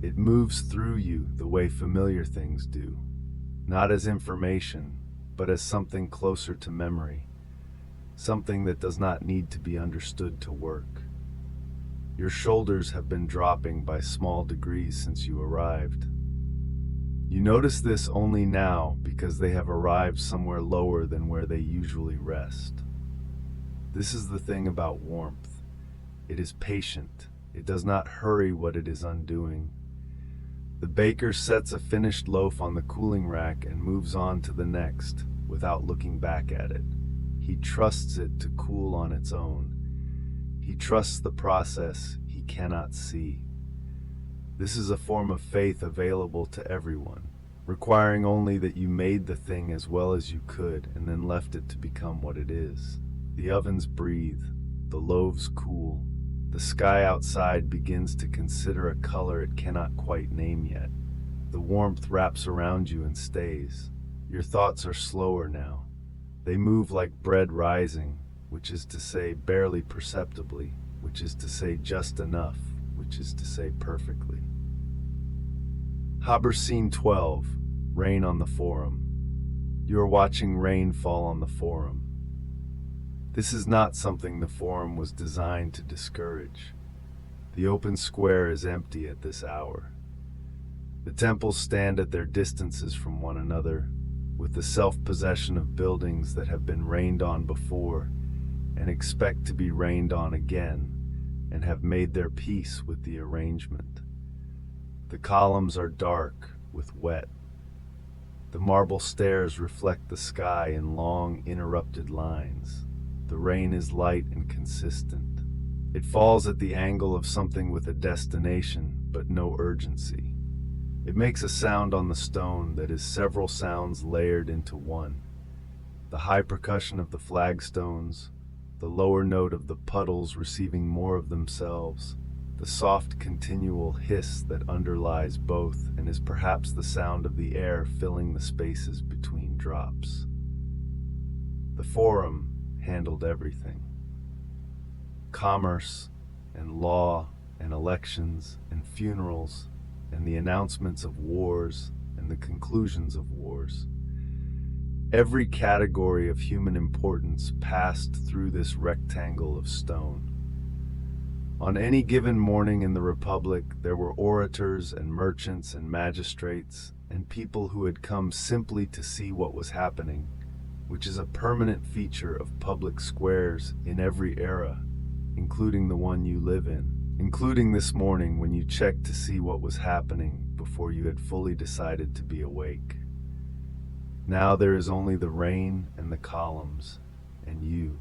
It moves through you the way familiar things do, not as information, but as something closer to memory, something that does not need to be understood to work. Your shoulders have been dropping by small degrees since you arrived. You notice this only now because they have arrived somewhere lower than where they usually rest. This is the thing about warmth. It is patient. It does not hurry what it is undoing. The baker sets a finished loaf on the cooling rack and moves on to the next without looking back at it. He trusts it to cool on its own. He trusts the process he cannot see. This is a form of faith available to everyone, requiring only that you made the thing as well as you could and then left it to become what it is. The ovens breathe, the loaves cool, the sky outside begins to consider a color it cannot quite name yet. The warmth wraps around you and stays. Your thoughts are slower now. They move like bread rising, which is to say barely perceptibly, which is to say just enough, which is to say perfectly. Haber Scene 12, Rain on the Forum. You are watching rain fall on the Forum. This is not something the Forum was designed to discourage. The open square is empty at this hour. The temples stand at their distances from one another, with the self-possession of buildings that have been rained on before and expect to be rained on again, and have made their peace with the arrangement. The columns are dark with wet. The marble stairs reflect the sky in long, interrupted lines. The rain is light and consistent. It falls at the angle of something with a destination, but no urgency. It makes a sound on the stone that is several sounds layered into one. The high percussion of the flagstones, the lower note of the puddles receiving more of themselves, the soft continual hiss that underlies both and is perhaps the sound of the air filling the spaces between drops. The Forum handled everything. Commerce and law and elections and funerals and the announcements of wars and the conclusions of wars. Every category of human importance passed through this rectangle of stone. On any given morning in the Republic, there were orators and merchants and magistrates and people who had come simply to see what was happening, which is a permanent feature of public squares in every era, including the one you live in, including this morning when you checked to see what was happening before you had fully decided to be awake. Now there is only the rain and the columns, and you.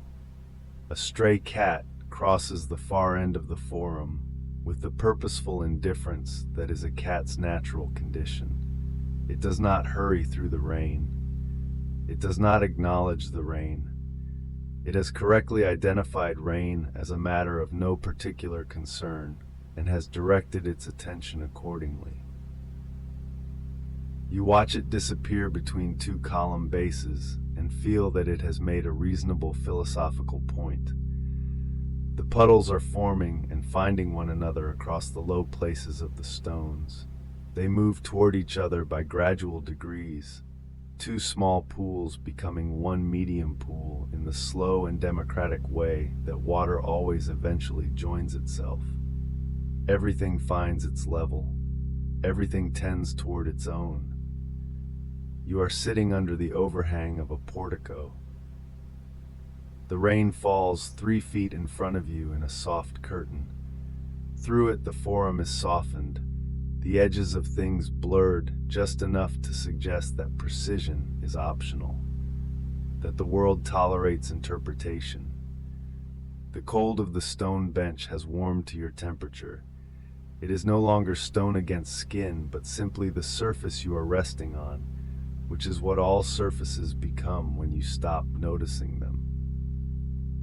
A stray cat crosses the far end of the Forum with the purposeful indifference that is a cat's natural condition. It does not hurry through the rain. It does not acknowledge the rain. It has correctly identified rain as a matter of no particular concern and has directed its attention accordingly. You watch it disappear between two column bases and feel that it has made a reasonable philosophical point. The puddles are forming and finding one another across the low places of the stones. They move toward each other by gradual degrees, two small pools becoming one medium pool in the slow and democratic way that water always eventually joins itself. Everything finds its level. Everything tends toward its own. You are sitting under the overhang of a portico. The rain falls 3 feet in front of you in a soft curtain. Through it the Forum is softened, the edges of things blurred just enough to suggest that precision is optional, that the world tolerates interpretation. The cold of the stone bench has warmed to your temperature. It is no longer stone against skin, but simply the surface you are resting on, which is what all surfaces become when you stop noticing them.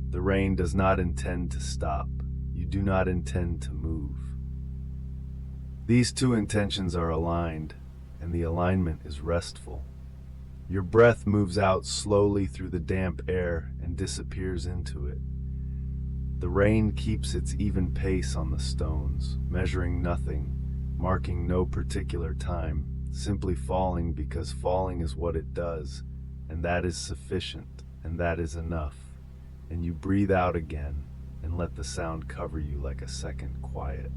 The rain does not intend to stop. You do not intend to move. These two intentions are aligned, and the alignment is restful. Your breath moves out slowly through the damp air and disappears into it. The rain keeps its even pace on the stones, measuring nothing, marking no particular time, simply falling because falling is what it does, and that is sufficient, and that is enough. And you breathe out again and let the sound cover you like a second quiet.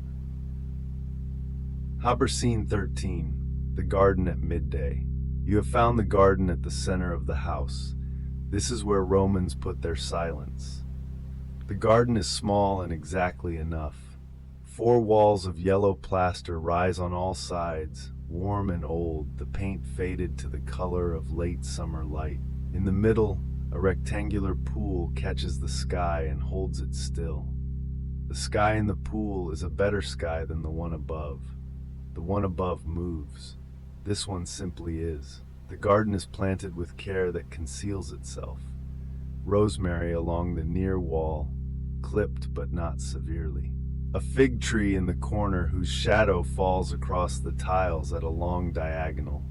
Scene 13. The garden at midday. You have found the garden at the center of the house. This is where Romans put their silence. The garden is small and exactly enough. 4 walls of yellow plaster rise on all sides, warm and old, the paint faded to the color of late summer light. In the middle, a rectangular pool catches the sky and holds it still. The sky in the pool is a better sky than the one above. The one above moves. This one simply is. The garden is planted with care that conceals itself. Rosemary along the near wall, clipped but not severely. A fig tree in the corner whose shadow falls across the tiles at a long diagonal.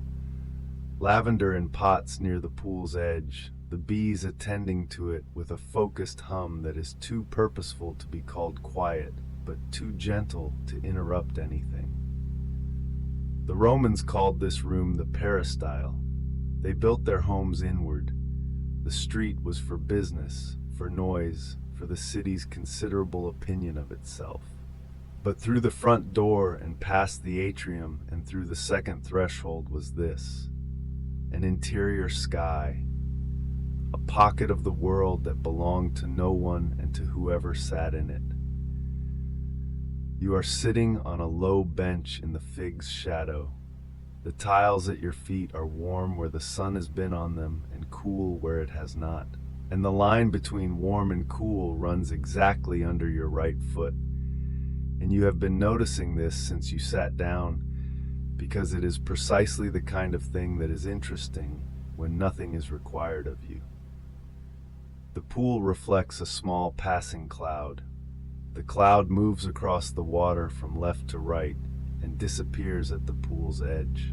Lavender in pots near the pool's edge, the bees attending to it with a focused hum that is too purposeful to be called quiet, but too gentle to interrupt anything. The Romans called this room the peristyle. They built their homes inward. The street was for business, for noise, for the city's considerable opinion of itself. But through the front door and past the atrium and through the second threshold was this: an interior sky, a pocket of the world that belonged to no one and to whoever sat in it. You are sitting on a low bench in the fig's shadow. The tiles at your feet are warm where the sun has been on them and cool where it has not. And the line between warm and cool runs exactly under your right foot. And you have been noticing this since you sat down, because it is precisely the kind of thing that is interesting when nothing is required of you. The pool reflects a small passing cloud. The cloud moves across the water from left to right and disappears at the pool's edge.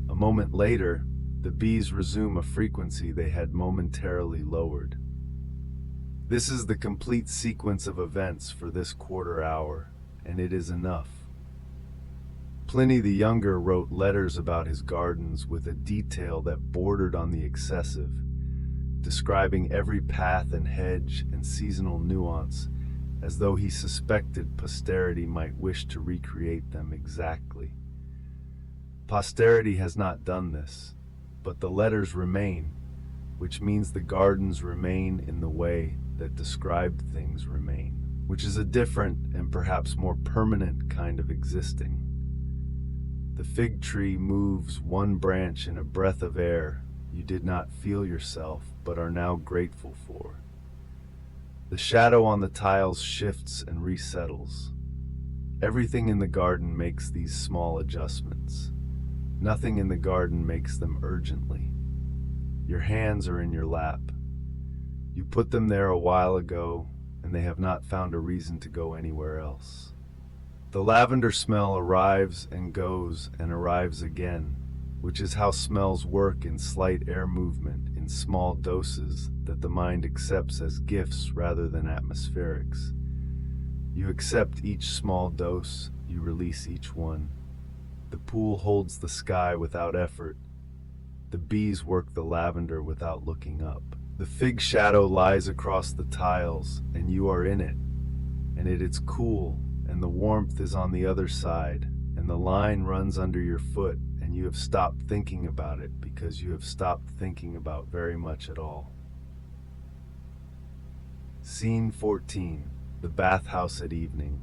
A moment later, the bees resume a frequency they had momentarily lowered. This is the complete sequence of events for this quarter hour, and it is enough. Pliny the Younger wrote letters about his gardens with a detail that bordered on the excessive, describing every path and hedge and seasonal nuance, as though he suspected posterity might wish to recreate them exactly. Posterity has not done this, but the letters remain, which means the gardens remain in the way that described things remain, which is a different and perhaps more permanent kind of existing. The fig tree moves one branch in a breath of air you did not feel yourself but are now grateful for. The shadow on the tiles shifts and resettles. Everything in the garden makes these small adjustments. Nothing in the garden makes them urgently. Your hands are in your lap. You put them there a while ago, and they have not found a reason to go anywhere else. The lavender smell arrives and goes and arrives again, which is how smells work in slight air movement in small doses that the mind accepts as gifts rather than atmospherics. You accept each small dose, you release each one. The pool holds the sky without effort. The bees work the lavender without looking up. The fig shadow lies across the tiles, and you are in it. And it is cool, and the warmth is on the other side, and the line runs under your foot, and you have stopped thinking about it because you have stopped thinking about very much at all. Scene 14. The bathhouse at evening.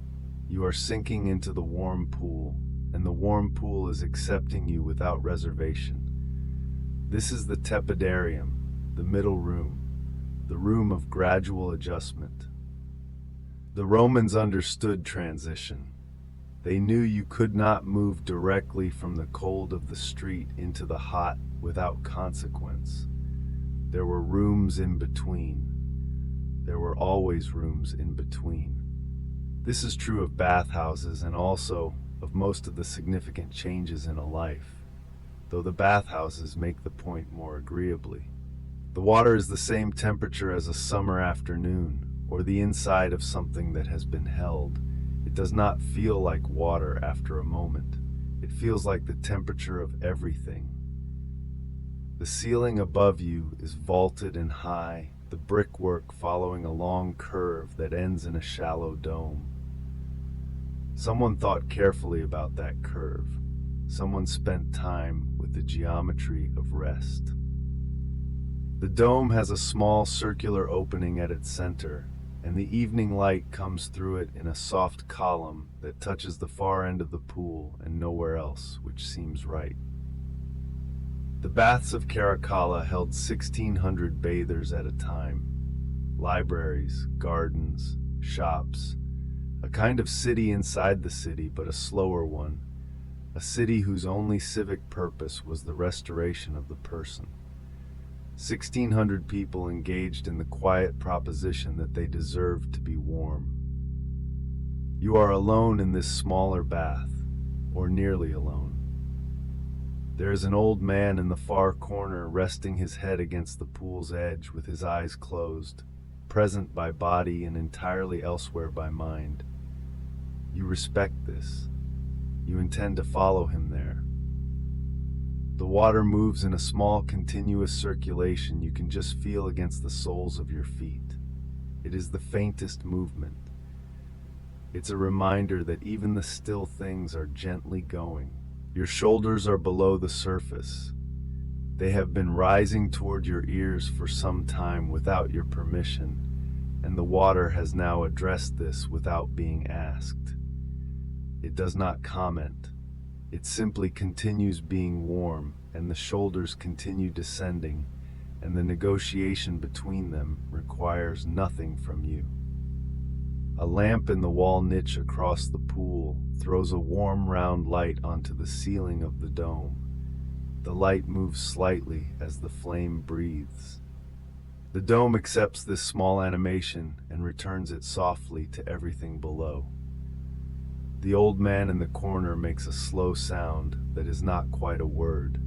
You are sinking into the warm pool, and the warm pool is accepting you without reservation. This is the tepidarium, the middle room, the room of gradual adjustment. The Romans understood transition. They knew you could not move directly from the cold of the street into the hot without consequence. There were rooms in between. There were always rooms in between. This is true of bathhouses and also of most of the significant changes in a life, though the bathhouses make the point more agreeably. The water is the same temperature as a summer afternoon, or the inside of something that has been held. It does not feel like water after a moment. It feels like the temperature of everything. The ceiling above you is vaulted and high, the brickwork following a long curve that ends in a shallow dome. Someone thought carefully about that curve. Someone spent time with the geometry of rest. The dome has a small circular opening at its center, and the evening light comes through it in a soft column that touches the far end of the pool and nowhere else, which seems right. The baths of Caracalla held 1,600 bathers at a time. Libraries, gardens, shops, a kind of city inside the city, but a slower one, a city whose only civic purpose was the restoration of the person. 1,600 people engaged in the quiet proposition that they deserved to be warm. You are alone in this smaller bath, or nearly alone. There is an old man in the far corner resting his head against the pool's edge with his eyes closed, present by body and entirely elsewhere by mind. You respect this. You intend to follow him there. The water moves in a small continuous circulation you can just feel against the soles of your feet. It is the faintest movement. It's a reminder that even the still things are gently going. Your shoulders are below the surface. They have been rising toward your ears for some time without your permission, and the water has now addressed this without being asked. It does not comment. It simply continues being warm, and the shoulders continue descending, and the negotiation between them requires nothing from you. A lamp in the wall niche across the pool throws a warm round light onto the ceiling of the dome. The light moves slightly as the flame breathes. The dome accepts this small animation and returns it softly to everything below. The old man in the corner makes a slow sound that is not quite a word.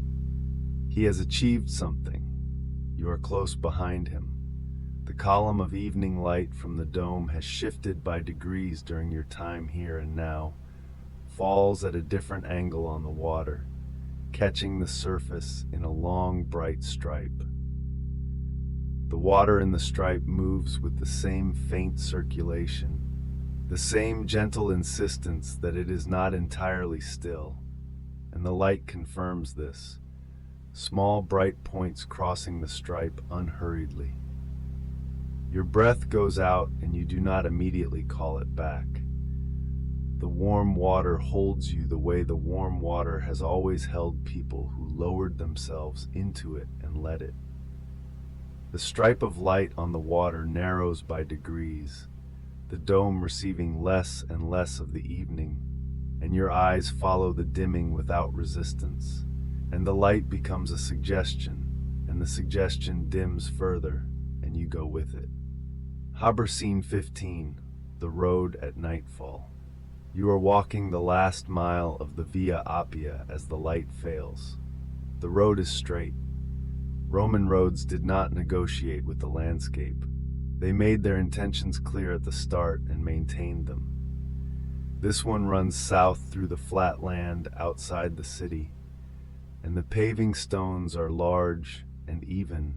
He has achieved something. You are close behind him. The column of evening light from the dome has shifted by degrees during your time here and now, falls at a different angle on the water, catching the surface in a long, bright stripe. The water in the stripe moves with the same faint circulation, the same gentle insistence that it is not entirely still, and the light confirms this, small bright points crossing the stripe unhurriedly. Your breath goes out and you do not immediately call it back. The warm water holds you the way the warm water has always held people who lowered themselves into it and let it. The stripe of light on the water narrows by degrees, the dome receiving less and less of the evening, and your eyes follow the dimming without resistance, and the light becomes a suggestion, and the suggestion dims further, and you go with it. Haber Scene 15, the road at nightfall. You are walking the last mile of the Via Appia as the light fails. The road is straight. Roman roads did not negotiate with the landscape. They made their intentions clear at the start and maintained them. This one runs south through the flat land outside the city, and the paving stones are large and even,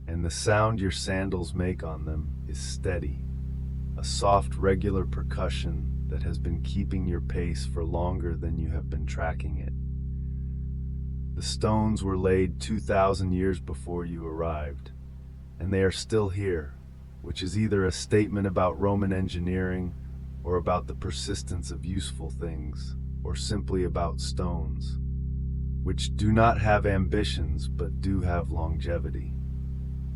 and the sound your sandals make on them is steady, a soft, regular percussion that has been keeping your pace for longer than you have been tracking it. The stones were laid 2,000 years before you arrived, and they are still here, which is either a statement about Roman engineering or about the persistence of useful things, or simply about stones, which do not have ambitions but do have longevity.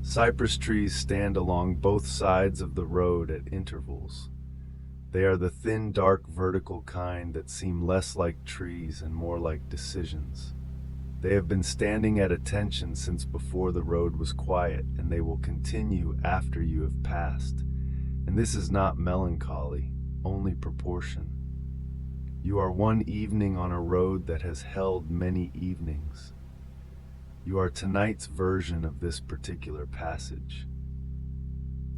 Cypress trees stand along both sides of the road at intervals. They are the thin, dark, vertical kind that seem less like trees and more like decisions. They have been standing at attention since before the road was quiet, and they will continue after you have passed. And this is not melancholy, only proportion. You are one evening on a road that has held many evenings. You are tonight's version of this particular passage.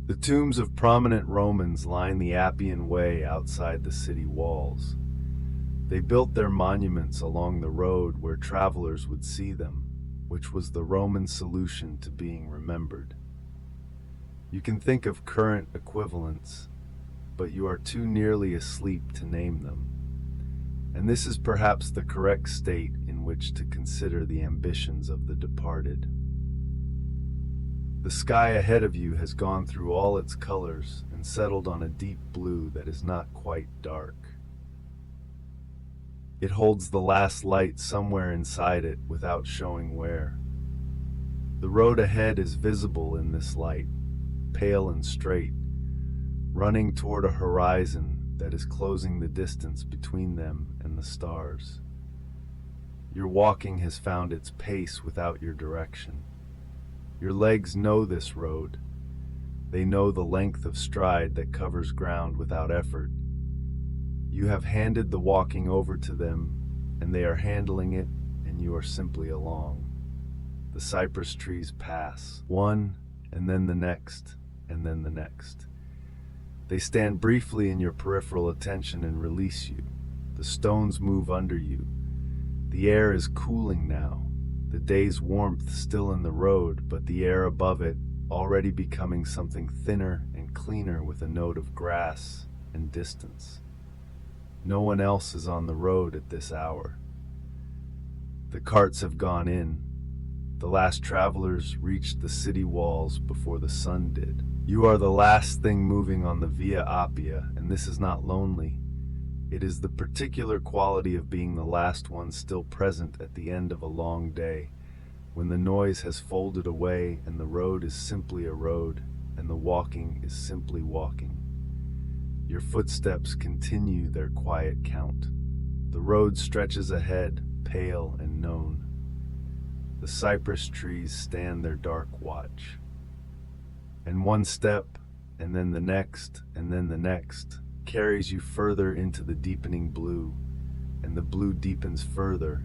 The tombs of prominent Romans line the Appian Way outside the city walls. They built their monuments along the road where travelers would see them, which was the Roman solution to being remembered. You can think of current equivalents, but you are too nearly asleep to name them. And this is perhaps the correct state in which to consider the ambitions of the departed. The sky ahead of you has gone through all its colors and settled on a deep blue that is not quite dark. It holds the last light somewhere inside it without showing where. The road ahead is visible in this light, pale and straight, running toward a horizon that is closing the distance between them and the stars. Your walking has found its pace without your direction. Your legs know this road. They know the length of stride that covers ground without effort. You have handed the walking over to them, and they are handling it, and you are simply along. The cypress trees pass, one, and then the next, and then the next. They stand briefly in your peripheral attention and release you. The stones move under you. The air is cooling now. The day's warmth still in the road, but the air above it already becoming something thinner and cleaner with a note of grass and distance. No one else is on the road at this hour. The carts have gone in. The last travelers reached the city walls before the sun did. You are the last thing moving on the Via Appia, and this is not lonely. It is the particular quality of being the last one still present at the end of a long day, when the noise has folded away and the road is simply a road, and the walking is simply walking. Your footsteps continue their quiet count. The road stretches ahead, pale and known. The cypress trees stand their dark watch. And one step, and then the next, and then the next, carries you further into the deepening blue, and the blue deepens further,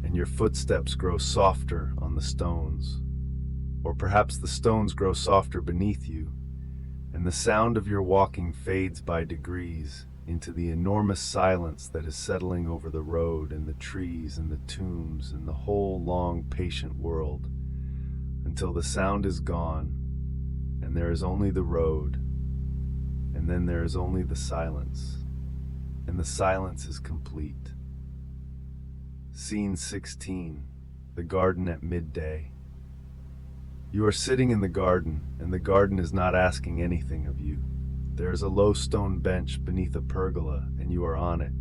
and your footsteps grow softer on the stones. Or perhaps the stones grow softer beneath you, and the sound of your walking fades by degrees into the enormous silence that is settling over the road and the trees and the tombs and the whole long, patient world, until the sound is gone, and there is only the road, and then there is only the silence, and the silence is complete. Scene 16, the garden at midday. You are sitting in the garden, and the garden is not asking anything of you. There is a low stone bench beneath a pergola, and you are on it.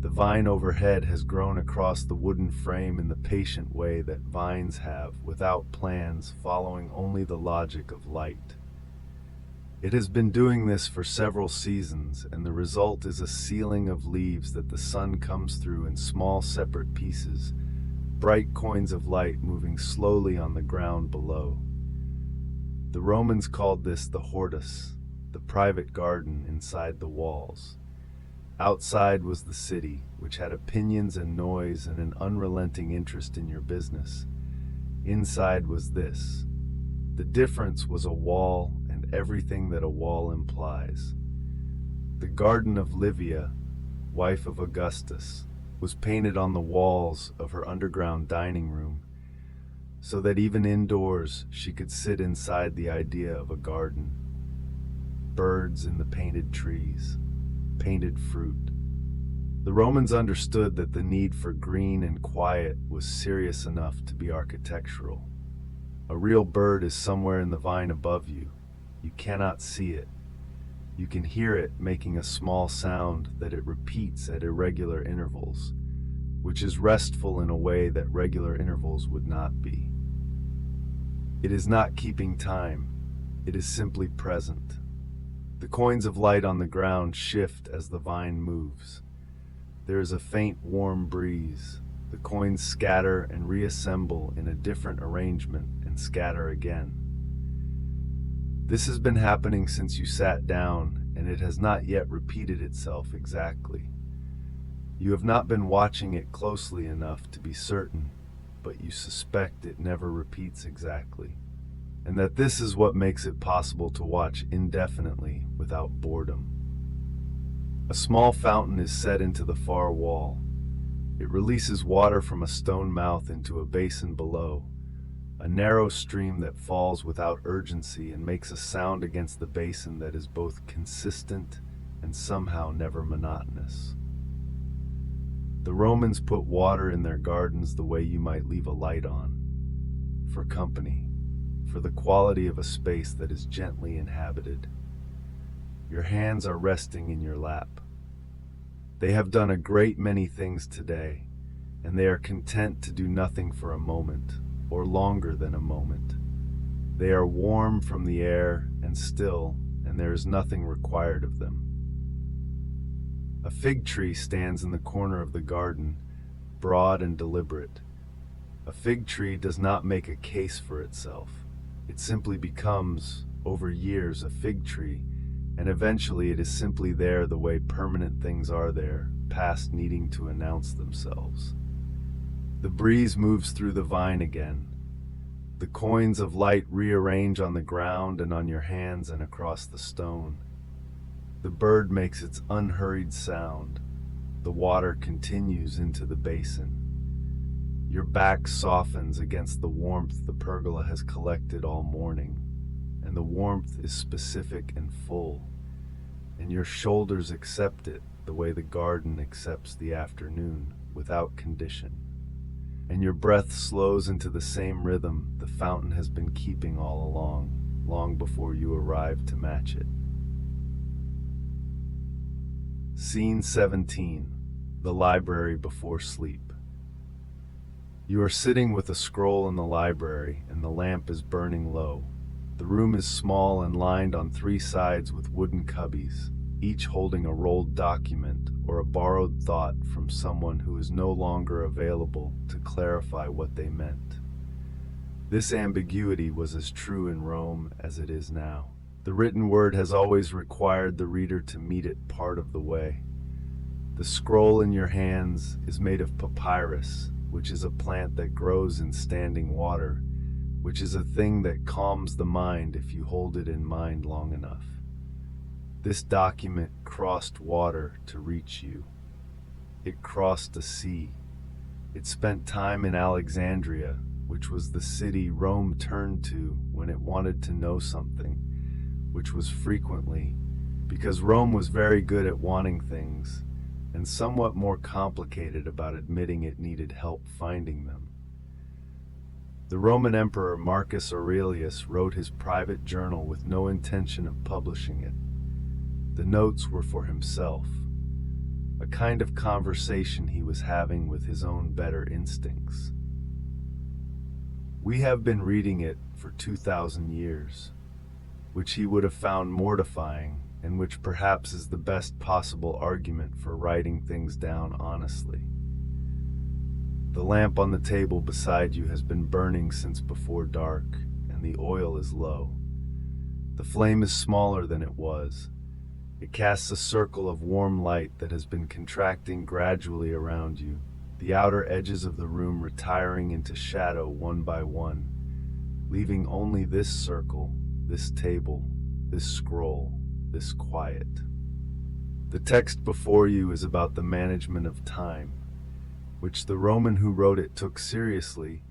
The vine overhead has grown across the wooden frame in the patient way that vines have, without plans, following only the logic of light. It has been doing this for several seasons, and the result is a ceiling of leaves that the sun comes through in small separate pieces, bright coins of light moving slowly on the ground below. The Romans called this the hortus, the private garden inside the walls. Outside was the city, which had opinions and noise and an unrelenting interest in your business. Inside was this. The difference was a wall and everything that a wall implies. The garden of Livia, wife of Augustus, was painted on the walls of her underground dining room, so that even indoors she could sit inside the idea of a garden. Birds in the painted trees, painted fruit. The Romans understood that the need for green and quiet was serious enough to be architectural. A real bird is somewhere in the vine above you. You cannot see it. You can hear it making a small sound that it repeats at irregular intervals, which is restful in a way that regular intervals would not be. It is not keeping time. It is simply present. The coins of light on the ground shift as the vine moves. There is a faint, warm breeze. The coins scatter and reassemble in a different arrangement and scatter again. This has been happening since you sat down, and it has not yet repeated itself exactly. You have not been watching it closely enough to be certain, but you suspect it never repeats exactly. and that this is what makes it possible to watch indefinitely without boredom. A small fountain is set into the far wall. It releases water from a stone mouth into a basin below, a narrow stream that falls without urgency and makes a sound against the basin that is both consistent and somehow never monotonous. The Romans put water in their gardens the way you might leave a light on, for company, for the quality of a space that is gently inhabited. Your hands are resting in your lap. They have done a great many things today, and they are content to do nothing for a moment, or longer than a moment. They are warm from the air and still, and there is nothing required of them. A fig tree stands in the corner of the garden, broad and deliberate. A fig tree does not make a case for itself. It simply becomes, over years, a fig tree, and eventually it is simply there the way permanent things are there, past needing to announce themselves. The breeze moves through the vine again. The coins of light rearrange on the ground and on your hands and across the stone. The bird makes its unhurried sound. The water continues into the basin. Your back softens against the warmth the pergola has collected all morning, and the warmth is specific and full, and your shoulders accept it the way the garden accepts the afternoon, without condition. And your breath slows into the same rhythm the fountain has been keeping all along, long before you arrive to match it. Scene 17. The library before sleep. You are sitting with a scroll in the library, and the lamp is burning low. The room is small and lined on three sides with wooden cubbies, each holding a rolled document or a borrowed thought from someone who is no longer available to clarify what they meant. This ambiguity was as true in Rome as it is now. The written word has always required the reader to meet it part of the way. The scroll in your hands is made of papyrus, which is a plant that grows in standing water, which is a thing that calms the mind if you hold it in mind long enough. This document crossed water to reach you. It crossed a sea. It spent time in Alexandria, which was the city Rome turned to when it wanted to know something, which was frequently, because Rome was very good at wanting things, and somewhat more complicated about admitting it needed help finding them. The Roman Emperor Marcus Aurelius wrote his private journal with no intention of publishing it. The notes were for himself, a kind of conversation he was having with his own better instincts. We have been reading it for 2,000 years, which he would have found mortifying, and which perhaps is the best possible argument for writing things down honestly. The lamp on the table beside you has been burning since before dark, and the oil is low. The flame is smaller than it was. It casts a circle of warm light that has been contracting gradually around you, the outer edges of the room retiring into shadow one by one, leaving only this circle, this table, this scroll, this quiet. The text before you is about the management of time, which the Roman who wrote it took seriously,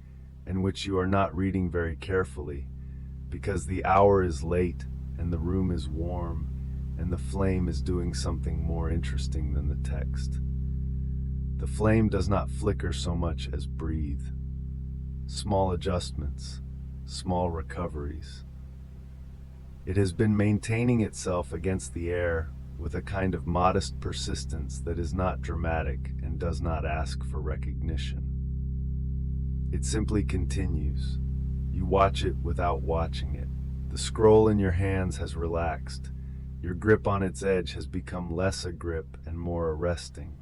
and which you are not reading very carefully, because the hour is late, and the room is warm, and the flame is doing something more interesting than the text. The flame does not flicker so much as breathe. Small adjustments, small recoveries. It has been maintaining itself against the air with a kind of modest persistence that is not dramatic and does not ask for recognition. It simply continues. You watch it without watching it. The scroll in your hands has relaxed. Your grip on its edge has become less a grip and more arresting.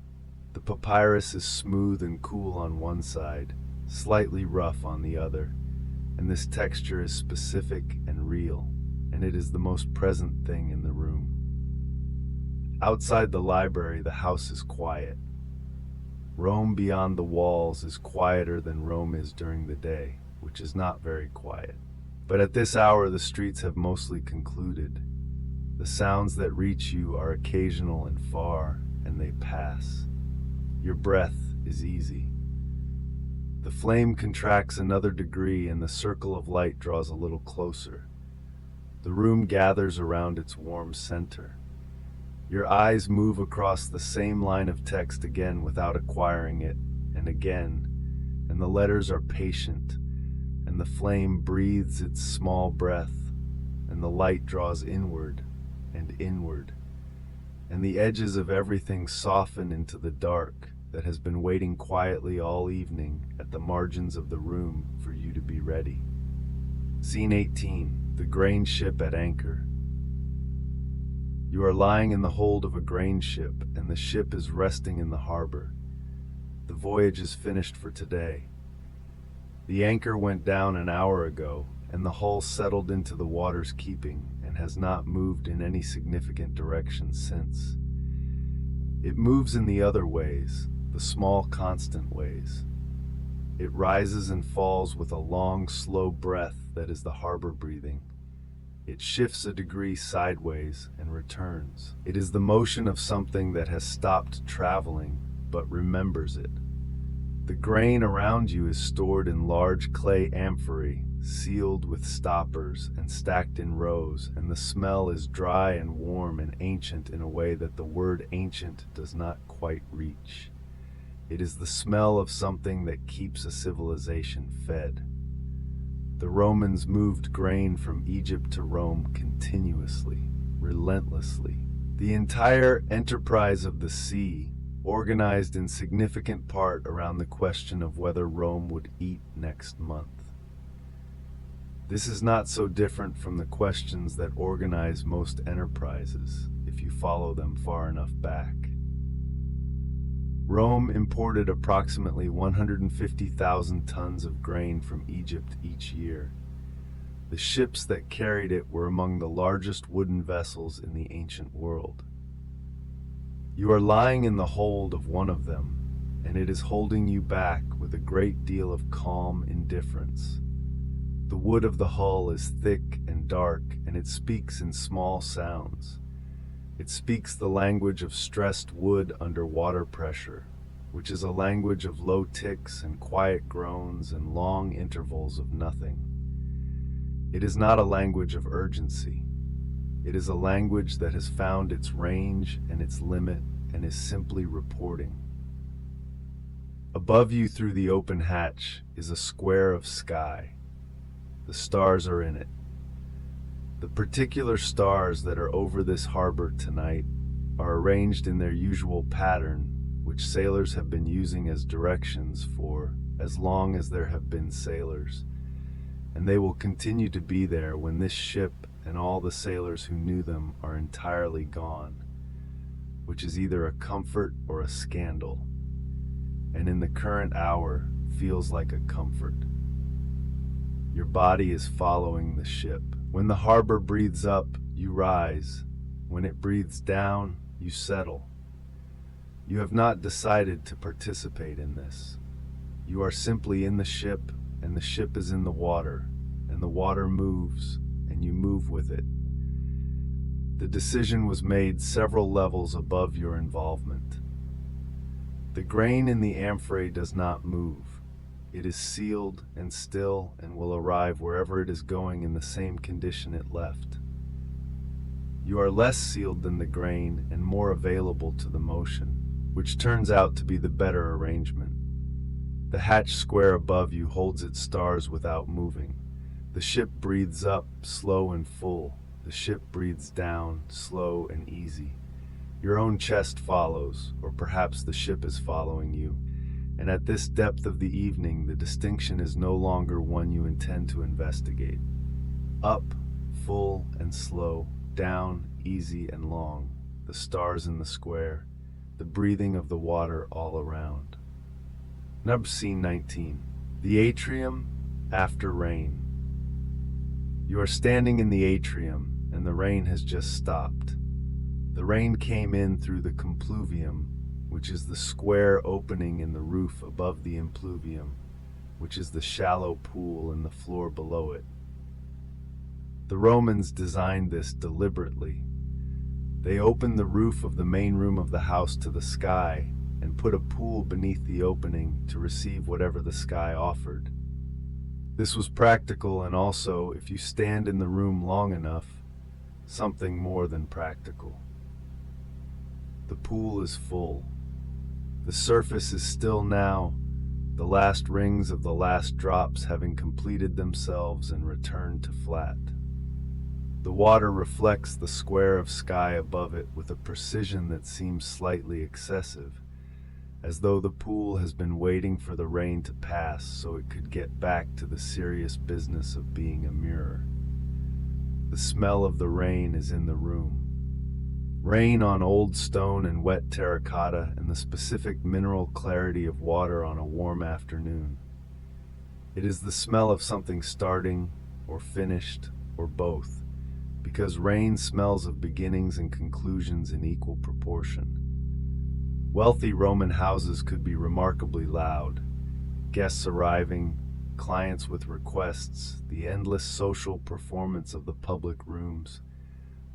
The papyrus is smooth and cool on one side, slightly rough on the other, and this texture is specific and real, and it is the most present thing in the room. Outside the library, the house is quiet. Rome beyond the walls is quieter than Rome is during the day, which is not very quiet. But at this hour the streets have mostly concluded. The sounds that reach you are occasional and far, and they pass. Your breath is easy. The flame contracts another degree and the circle of light draws a little closer. The room gathers around its warm center. Your eyes move across the same line of text again without acquiring it, and again, and the letters are patient, and the flame breathes its small breath, and the light draws inward and inward, and the edges of everything soften into the dark that has been waiting quietly all evening at the margins of the room for you to be ready. Scene 18. The grain ship at anchor. You are lying in the hold of a grain ship, and the ship is resting in the harbor. The voyage is finished for today. The anchor went down an hour ago, and the hull settled into the water's keeping and has not moved in any significant direction since. It moves in the other ways, the small constant ways. It rises and falls with a long, slow breath that is the harbor breathing. It shifts a degree sideways and returns. It is the motion of something that has stopped traveling, but remembers it. The grain around you is stored in large clay amphorae, sealed with stoppers and stacked in rows, and the smell is dry and warm and ancient in a way that the word ancient does not quite reach. It is the smell of something that keeps a civilization fed. The Romans moved grain from Egypt to Rome continuously, relentlessly. The entire enterprise of the sea, organized in significant part around the question of whether Rome would eat next month. This is not so different from the questions that organize most enterprises, if you follow them far enough back. Rome imported approximately 150,000 tons of grain from Egypt each year. The ships that carried it were among the largest wooden vessels in the ancient world. You are lying in the hold of one of them, and it is holding you back with a great deal of calm indifference. The wood of the hull is thick and dark, and it speaks in small sounds. It speaks the language of stressed wood under water pressure, which is a language of low ticks and quiet groans and long intervals of nothing. It is not a language of urgency. It is a language that has found its range and its limit and is simply reporting. Above you through the open hatch is a square of sky. The stars are in it. The particular stars that are over this harbor tonight are arranged in their usual pattern, which sailors have been using as directions for as long as there have been sailors, and they will continue to be there when this ship and all the sailors who knew them are entirely gone, which is either a comfort or a scandal, and in the current hour feels like a comfort. Your body is following the ship. When the harbor breathes up, you rise. When it breathes down, you settle. You have not decided to participate in this. You are simply in the ship, and the ship is in the water, and the water moves, and you move with it. The decision was made several levels above your involvement. The grain in the amphorae does not move. It is sealed and still and will arrive wherever it is going in the same condition it left. You are less sealed than the grain and more available to the motion, which turns out to be the better arrangement. The hatch square above you holds its stars without moving. The ship breathes up, slow and full. The ship breathes down, slow and easy. Your own chest follows, or perhaps the ship is following you. And at this depth of the evening, the distinction is no longer one you intend to investigate. Up, full and slow, down, easy and long, the stars in the square, the breathing of the water all around. Scene 19. The atrium after rain. You are standing in the atrium, and the rain has just stopped. The rain came in through the compluvium, which is the square opening in the roof above the impluvium, which is the shallow pool in the floor below it. The Romans designed this deliberately. They opened the roof of the main room of the house to the sky and put a pool beneath the opening to receive whatever the sky offered. This was practical, and also, if you stand in the room long enough, something more than practical. The pool is full. The surface is still now, the last rings of the last drops having completed themselves and returned to flat. The water reflects the square of sky above it with a precision that seems slightly excessive, as though the pool has been waiting for the rain to pass so it could get back to the serious business of being a mirror. The smell of the rain is in the room. Rain on old stone and wet terracotta, and the specific mineral clarity of water on a warm afternoon. It is the smell of something starting, or finished, or both, because rain smells of beginnings and conclusions in equal proportion. Wealthy Roman houses could be remarkably loud. Guests arriving, clients with requests, the endless social performance of the public rooms.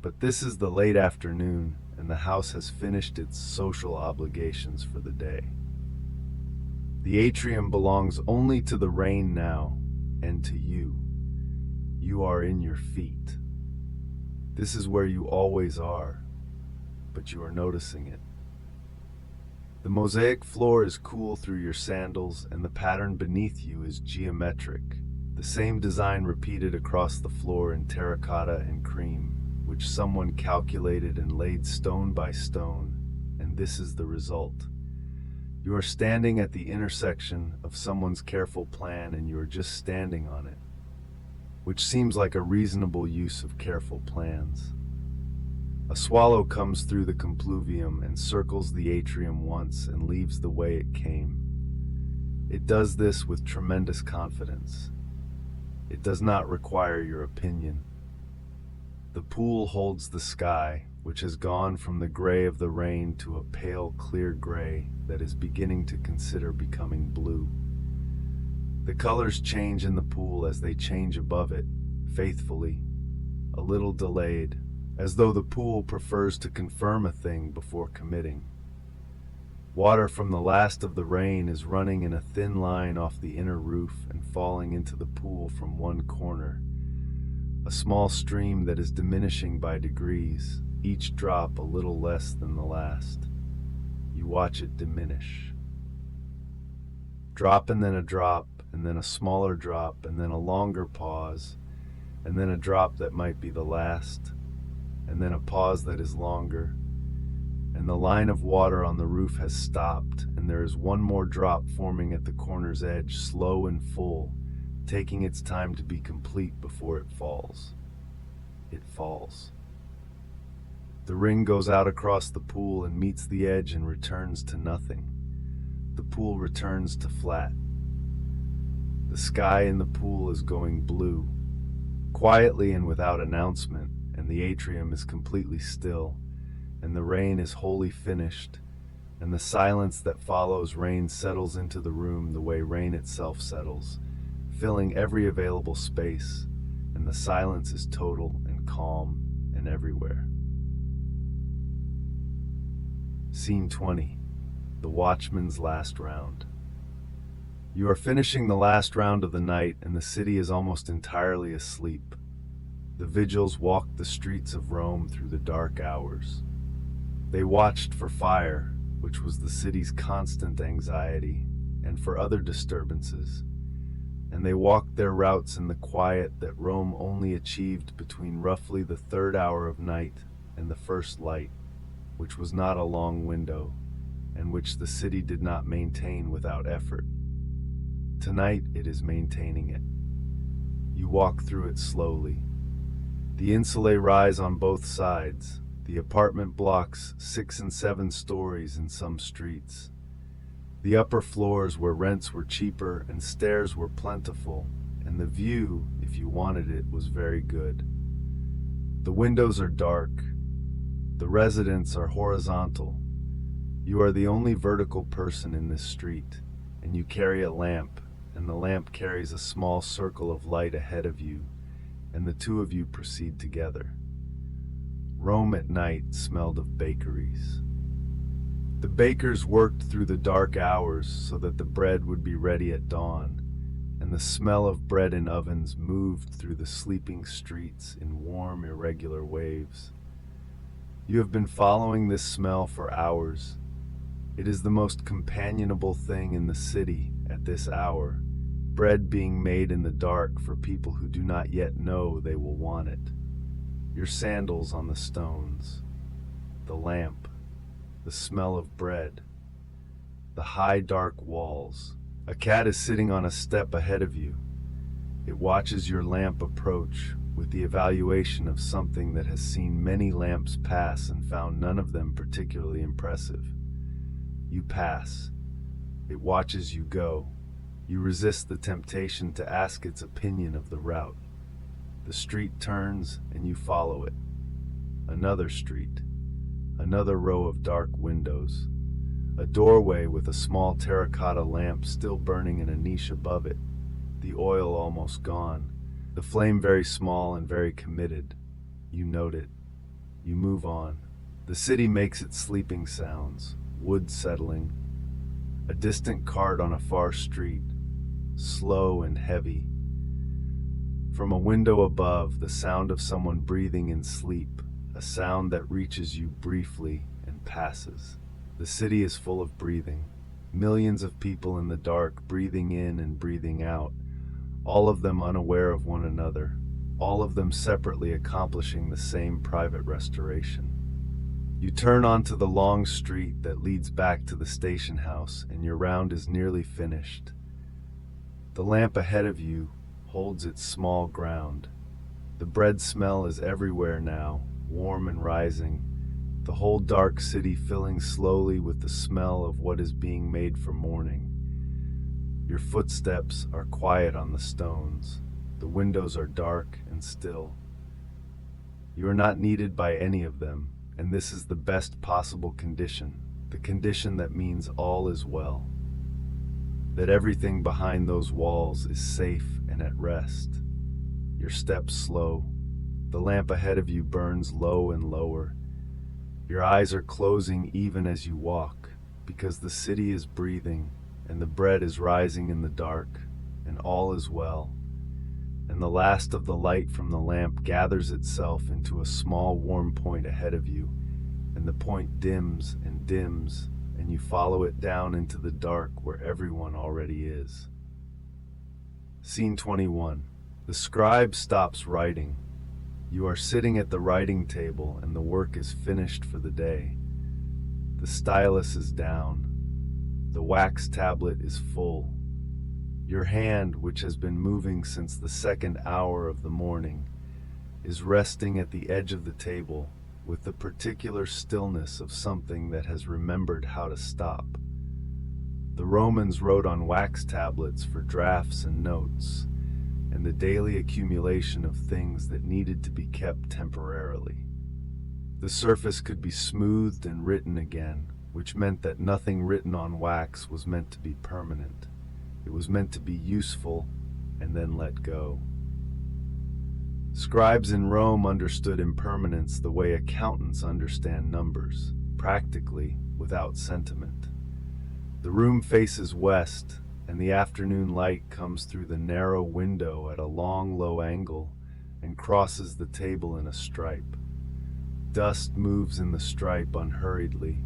But this is the late afternoon, and the house has finished its social obligations for the day. The atrium belongs only to the rain now, and to you. You are in your feet. This is where you always are, but you are noticing it. The mosaic floor is cool through your sandals, and the pattern beneath you is geometric, the same design repeated across the floor in terracotta and cream, which someone calculated and laid stone by stone, and this is the result. You are standing at the intersection of someone's careful plan, and you are just standing on it, which seems like a reasonable use of careful plans. A swallow comes through the compluvium and circles the atrium once and leaves the way it came. It does this with tremendous confidence. It does not require your opinion. The pool holds the sky, which has gone from the gray of the rain to a pale, clear gray that is beginning to consider becoming blue. The colors change in the pool as they change above it, faithfully, a little delayed, as though the pool prefers to confirm a thing before committing. Water from the last of the rain is running in a thin line off the inner roof and falling into the pool from one corner. A small stream that is diminishing by degrees, each drop a little less than the last. You watch it diminish. Drop and then a drop, and then a smaller drop, and then a longer pause, and then a drop that might be the last, and then a pause that is longer, and the line of water on the roof has stopped, and there is one more drop forming at the corner's edge, slow and full, taking its time to be complete before it falls. It falls. The ring goes out across the pool and meets the edge and returns to nothing. The pool returns to flat. The sky in the pool is going blue, quietly and without announcement, and the atrium is completely still, and the rain is wholly finished, and the silence that follows rain settles into the room the way rain itself settles, filling every available space, and the silence is total and calm and everywhere. Scene 20. The Watchman's Last Round. You are finishing the last round of the night, and the city is almost entirely asleep. The vigils walked the streets of Rome through the dark hours. They watched for fire, which was the city's constant anxiety, and for other disturbances, and they walked their routes in the quiet that Rome only achieved between roughly the third hour of night and the first light, which was not a long window, and which the city did not maintain without effort. Tonight it is maintaining it. You walk through it slowly. The insulae rise on both sides, the apartment blocks 6 and 7 stories in some streets. The upper floors where rents were cheaper and stairs were plentiful, and the view, if you wanted it, was very good. The windows are dark. The residents are horizontal. You are the only vertical person in this street, and you carry a lamp, and the lamp carries a small circle of light ahead of you, and the two of you proceed together. Rome at night smelled of bakeries. The bakers worked through the dark hours so that the bread would be ready at dawn, and the smell of bread in ovens moved through the sleeping streets in warm, irregular waves. You have been following this smell for hours. It is the most companionable thing in the city at this hour, bread being made in the dark for people who do not yet know they will want it. Your sandals on the stones, the lamp, the smell of bread, the high dark walls. A cat is sitting on a step ahead of you. It watches your lamp approach with the evaluation of something that has seen many lamps pass and found none of them particularly impressive. You pass. It watches you go. You resist the temptation to ask its opinion of the route. The street turns and you follow it. Another street. Another row of dark windows. A doorway with a small terracotta lamp still burning in a niche above it. The oil almost gone. The flame very small and very committed. You note it. You move on. The city makes its sleeping sounds. Wood settling. A distant cart on a far street. Slow and heavy. From a window above, the sound of someone breathing in sleep, a sound that reaches you briefly and passes. The city is full of breathing. Millions of people in the dark, breathing in and breathing out, all of them unaware of one another, all of them separately accomplishing the same private restoration. You turn onto the long street that leads back to the station house, and your round is nearly finished. The lamp ahead of you holds its small ground. The bread smell is everywhere now, warm and rising, the whole dark city filling slowly with the smell of what is being made for morning. Your footsteps are quiet on the stones. The windows are dark and still. You are not needed by any of them, and this is the best possible condition, the condition that means all is well. That everything behind those walls is safe and at rest. Your steps slow. The lamp ahead of you burns low and lower. Your eyes are closing even as you walk, because the city is breathing, and the bread is rising in the dark, and all is well. And the last of the light from the lamp gathers itself into a small warm point ahead of you, and the point dims and dims, and you follow it down into the dark where everyone already is. Scene 21. The scribe stops writing. You are sitting at the writing table and the work is finished for the day. The stylus is down. The wax tablet is full. Your hand, which has been moving since the second hour of the morning, is resting at the edge of the table with the particular stillness of something that has remembered how to stop. The Romans wrote on wax tablets for drafts and notes, and the daily accumulation of things that needed to be kept temporarily. The surface could be smoothed and written again, which meant that nothing written on wax was meant to be permanent. It was meant to be useful and then let go. Scribes in Rome understood impermanence the way accountants understand numbers, practically, without sentiment. The room faces west, and the afternoon light comes through the narrow window at a long, low angle and crosses the table in a stripe. Dust moves in the stripe unhurriedly.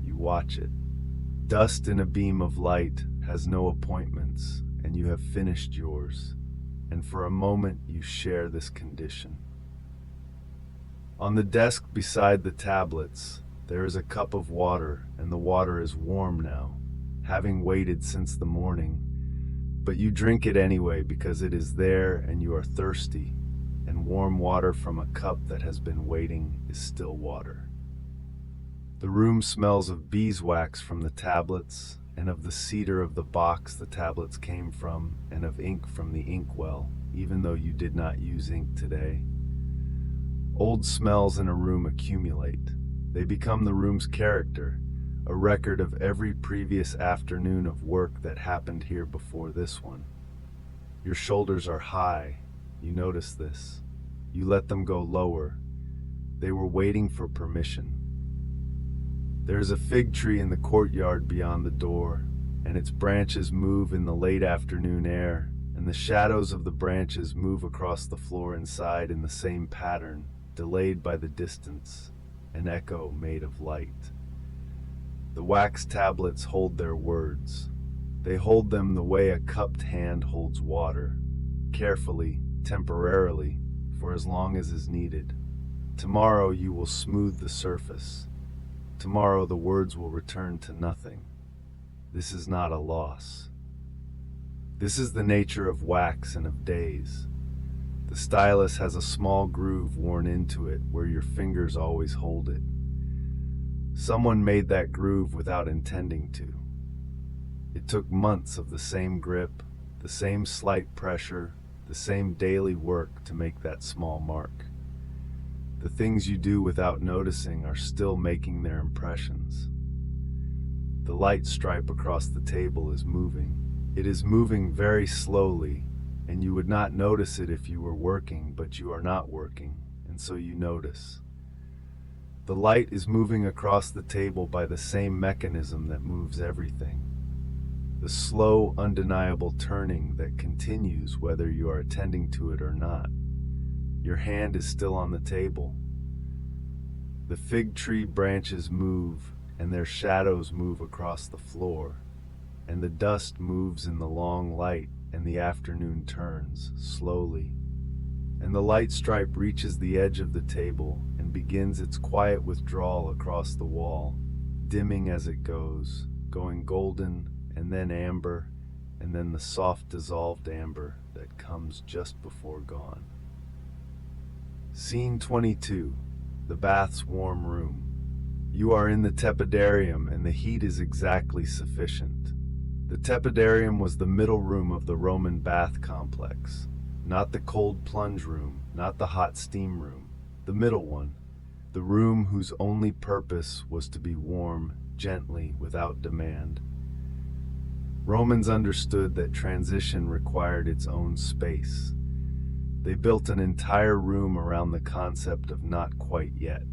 You watch it. Dust in a beam of light has no appointments, and you have finished yours. And for a moment you share this condition. On the desk beside the tablets, there is a cup of water, and the water is warm now, having waited since the morning. But you drink it anyway because it is there and you are thirsty, and warm water from a cup that has been waiting is still water. The room smells of beeswax from the tablets, and of the cedar of the box the tablets came from, and of ink from the inkwell, even though you did not use ink today. Old smells in a room accumulate. They become the room's character, a record of every previous afternoon of work that happened here before this one. Your shoulders are high. You notice this. You let them go lower. They were waiting for permission. There is a fig tree in the courtyard beyond the door, and its branches move in the late afternoon air, and the shadows of the branches move across the floor inside in the same pattern, delayed by the distance, an echo made of light. The wax tablets hold their words. They hold them the way a cupped hand holds water, carefully, temporarily, for as long as is needed. Tomorrow you will smooth the surface. Tomorrow the words will return to nothing. This is not a loss. This is the nature of wax and of days. The stylus has a small groove worn into it where your fingers always hold it. Someone made that groove without intending to. It took months of the same grip, the same slight pressure, the same daily work to make that small mark. The things you do without noticing are still making their impressions. The light stripe across the table is moving. It is moving very slowly, and you would not notice it if you were working, but you are not working, and so you notice. The light is moving across the table by the same mechanism that moves everything. The slow, undeniable turning that continues whether you are attending to it or not. Your hand is still on the table. The fig tree branches move, and their shadows move across the floor, and the dust moves in the long light, and the afternoon turns, slowly. And the light stripe reaches the edge of the table and begins its quiet withdrawal across the wall, dimming as it goes, going golden, and then amber, and then the soft dissolved amber that comes just before gone. Scene 22. The bath's warm room. You are in the tepidarium, and the heat is exactly sufficient. The tepidarium was the middle room of the Roman bath complex. Not the cold plunge room, not the hot steam room. The middle one. The room whose only purpose was to be warm, gently, without demand. Romans understood that transition required its own space. They built an entire room around the concept of not quite yet.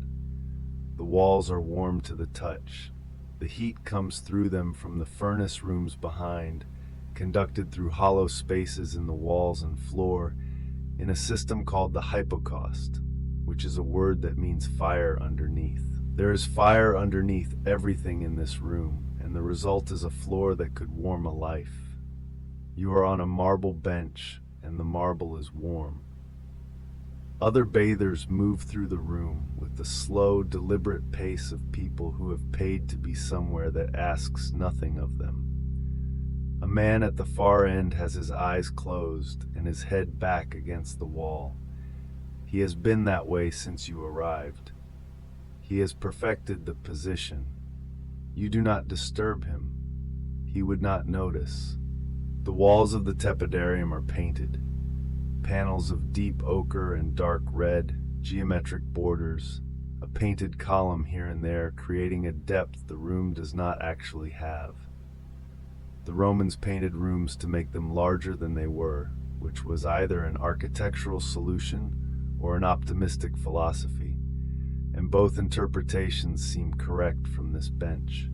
The walls are warm to the touch. The heat comes through them from the furnace rooms behind, conducted through hollow spaces in the walls and floor, in a system called the hypocaust, which is a word that means fire underneath. There is fire underneath everything in this room, and the result is a floor that could warm a life. You are on a marble bench, and the marble is warm. Other bathers move through the room with the slow, deliberate pace of people who have paid to be somewhere that asks nothing of them. A man at the far end has his eyes closed and his head back against the wall. He has been that way since you arrived. He has perfected the position. You do not disturb him. He would not notice. The walls of the tepidarium are painted. Panels of deep ochre and dark red, geometric borders, a painted column here and there creating a depth the room does not actually have. The Romans painted rooms to make them larger than they were, which was either an architectural solution or an optimistic philosophy, and both interpretations seem correct from this bench.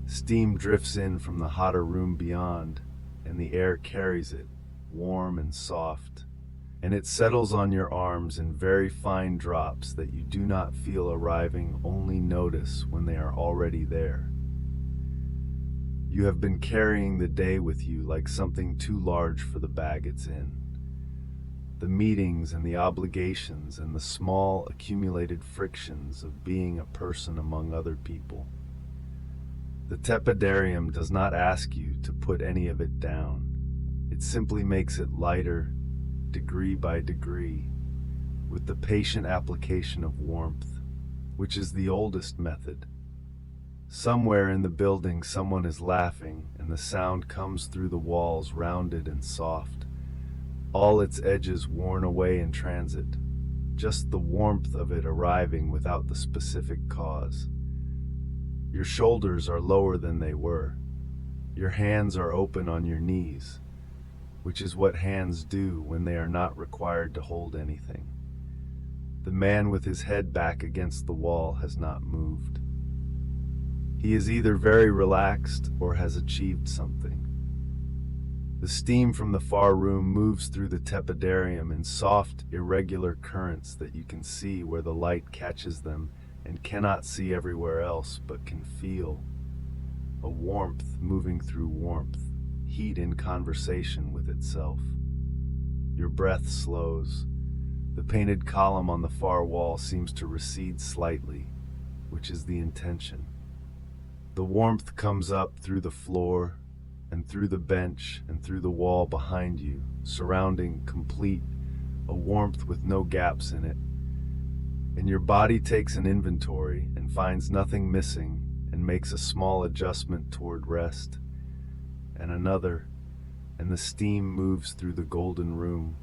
Steam drifts in from the hotter room beyond, and the air carries it, warm and soft, and it settles on your arms in very fine drops that you do not feel arriving, only notice when they are already there. You have been carrying the day with you like something too large for the bag it's in. The meetings and the obligations and the small accumulated frictions of being a person among other people. The tepidarium does not ask you to put any of it down. It simply makes it lighter, degree by degree, with the patient application of warmth, which is the oldest method. Somewhere in the building someone is laughing, and the sound comes through the walls rounded and soft, all its edges worn away in transit, just the warmth of it arriving without the specific cause. Your shoulders are lower than they were. Your hands are open on your knees. which is what hands do when they are not required to hold anything. The man with his head back against the wall has not moved. He is either very relaxed or has achieved something. The steam from the far room moves through the tepidarium in soft, irregular currents that you can see where the light catches them and cannot see everywhere else, but can feel. A warmth moving through warmth, heat in conversation with itself. Your breath slows. The painted column on the far wall seems to recede slightly, which is the intention. The warmth comes up through the floor, and through the bench, and through the wall behind you, surrounding, complete, a warmth with no gaps in it. And your body takes an inventory and finds nothing missing and makes a small adjustment toward rest, and another, and the steam moves through the golden room,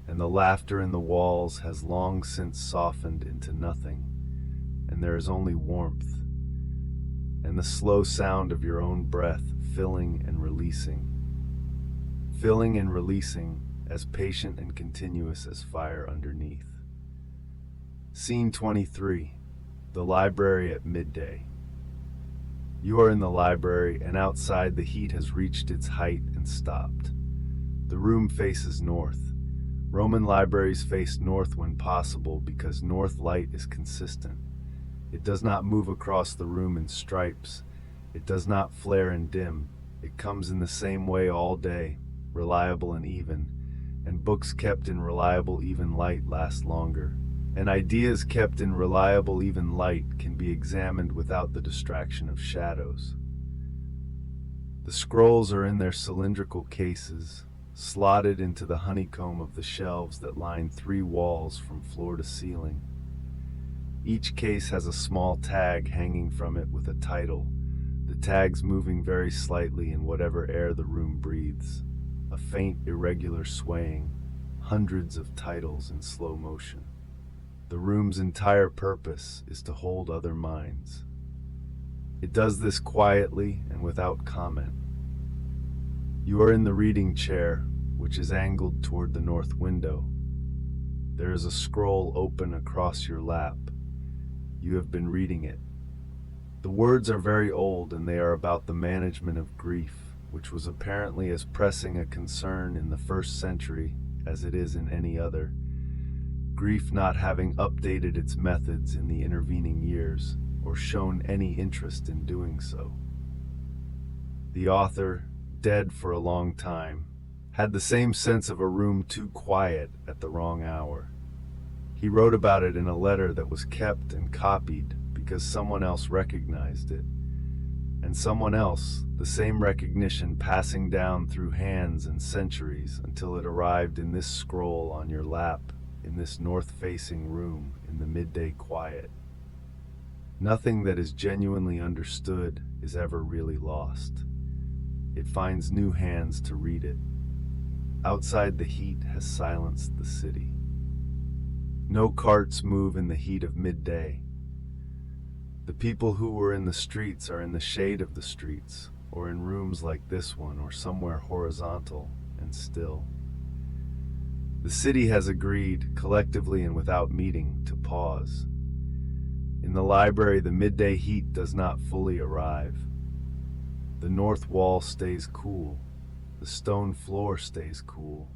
and the laughter in the walls has long since softened into nothing, and there is only warmth, and the slow sound of your own breath filling and releasing as patient and continuous as fire underneath. Scene 23, the library at midday. You are in the library, and outside the heat has reached its height and stopped. The room faces north. Roman libraries face north when possible because north light is consistent. It does not move across the room in stripes. It does not flare and dim. It comes in the same way all day, reliable and even, and books kept in reliable even light last longer. And ideas kept in reliable even light can be examined without the distraction of shadows. The scrolls are in their cylindrical cases, slotted into the honeycomb of the shelves that line 3 walls from floor to ceiling. Each case has a small tag hanging from it with a title, the tags moving very slightly in whatever air the room breathes, a faint, irregular swaying, hundreds of titles in slow motion. The room's entire purpose is to hold other minds. It does this quietly and without comment. You are in the reading chair, which is angled toward the north window. There is a scroll open across your lap. You have been reading it. The words are very old, and they are about the management of grief, which was apparently as pressing a concern in the 1st century as it is in any other, grief not having updated its methods in the intervening years, or shown any interest in doing so. The author, dead for a long time, had the same sense of a room too quiet at the wrong hour. He wrote about it in a letter that was kept and copied because someone else recognized it, and someone else, the same recognition passing down through hands and centuries until it arrived in this scroll on your lap, in this north-facing room in the midday quiet. Nothing that is genuinely understood is ever really lost. It finds new hands to read it. Outside, the heat has silenced the city. No carts move in the heat of midday. The people who were in the streets are in the shade of the streets, or in rooms like this one, or somewhere horizontal and still. The city has agreed, collectively and without meeting, to pause. In the library, the midday heat does not fully arrive. The north wall stays cool. The stone floor stays cool.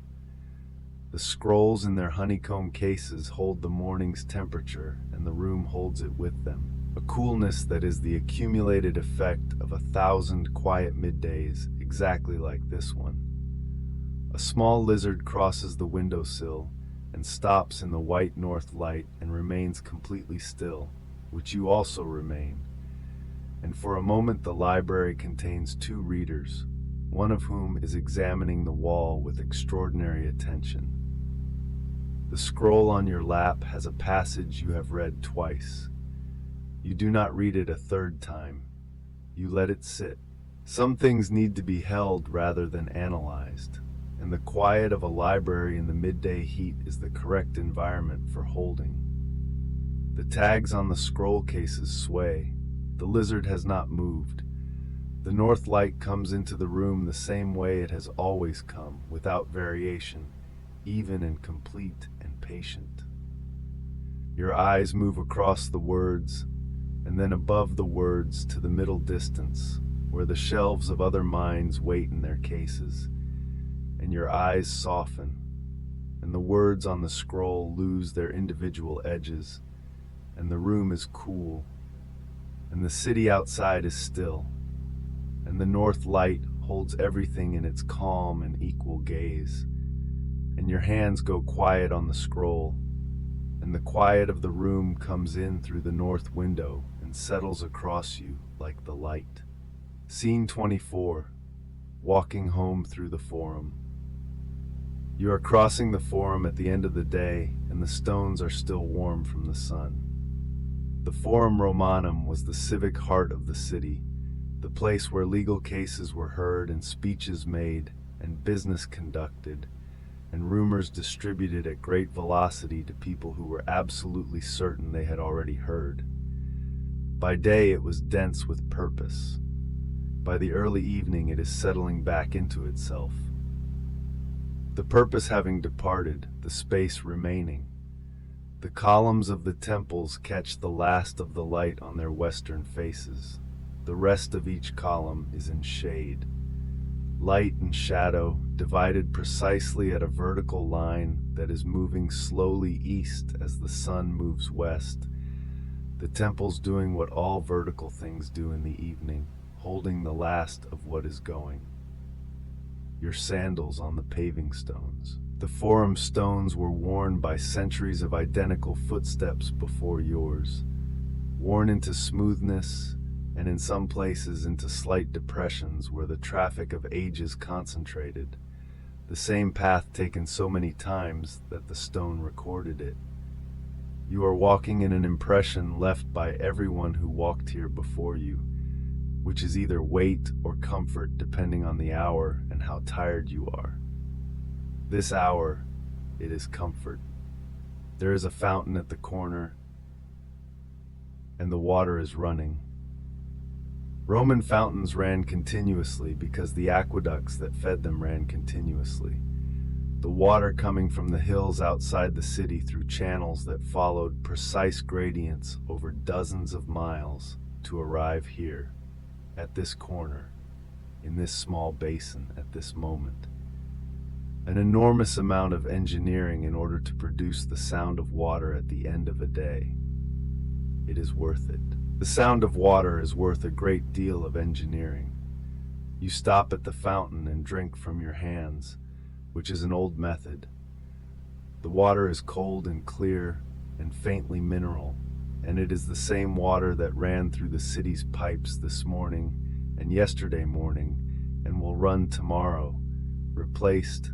The scrolls in their honeycomb cases hold the morning's temperature, and the room holds it with them. A coolness that is the accumulated effect of 1,000 quiet middays, exactly like this one. A small lizard crosses the windowsill and stops in the white north light and remains completely still, which you also remain. And for a moment the library contains 2 readers, one of whom is examining the wall with extraordinary attention. The scroll on your lap has a passage you have read twice. You do not read it a 3rd time. You let it sit. Some things need to be held rather than analyzed, and the quiet of a library in the midday heat is the correct environment for holding. The tags on the scroll cases sway. The lizard has not moved. The north light comes into the room the same way it has always come, without variation, even and complete and patient. Your eyes move across the words, and then above the words to the middle distance, where the shelves of other minds wait in their cases, and your eyes soften, and the words on the scroll lose their individual edges, and the room is cool, and the city outside is still, and the north light holds everything in its calm and equal gaze, and your hands go quiet on the scroll, and the quiet of the room comes in through the north window and settles across you like the light. Scene 24. Walking home through the Forum. You are crossing the Forum at the end of the day, and the stones are still warm from the sun. The Forum Romanum was the civic heart of the city, the place where legal cases were heard and speeches made and business conducted, and rumors distributed at great velocity to people who were absolutely certain they had already heard. By day it was dense with purpose. By the early evening it is settling back into itself. The purpose having departed, the space remaining. The columns of the temples catch the last of the light on their western faces. The rest of each column is in shade. Light and shadow, divided precisely at a vertical line that is moving slowly east as the sun moves west. The temples doing what all vertical things do in the evening, holding the last of what is going. Your sandals on the paving stones. The Forum stones were worn by centuries of identical footsteps before yours, worn into smoothness, and in some places into slight depressions where the traffic of ages concentrated, the same path taken so many times that the stone recorded it. You are walking in an impression left by everyone who walked here before you, which is either weight or comfort depending on the hour and how tired you are. This hour, it is comfort. There is a fountain at the corner, and the water is running. Roman fountains ran continuously because the aqueducts that fed them ran continuously. The water coming from the hills outside the city through channels that followed precise gradients over dozens of miles to arrive here, at this corner, in this small basin at this moment. An enormous amount of engineering in order to produce the sound of water at the end of a day. It is worth it. The sound of water is worth a great deal of engineering. You stop at the fountain and drink from your hands, which is an old method. The water is cold and clear and faintly mineral, and it is the same water that ran through the city's pipes this morning and yesterday morning and will run tomorrow, replaced,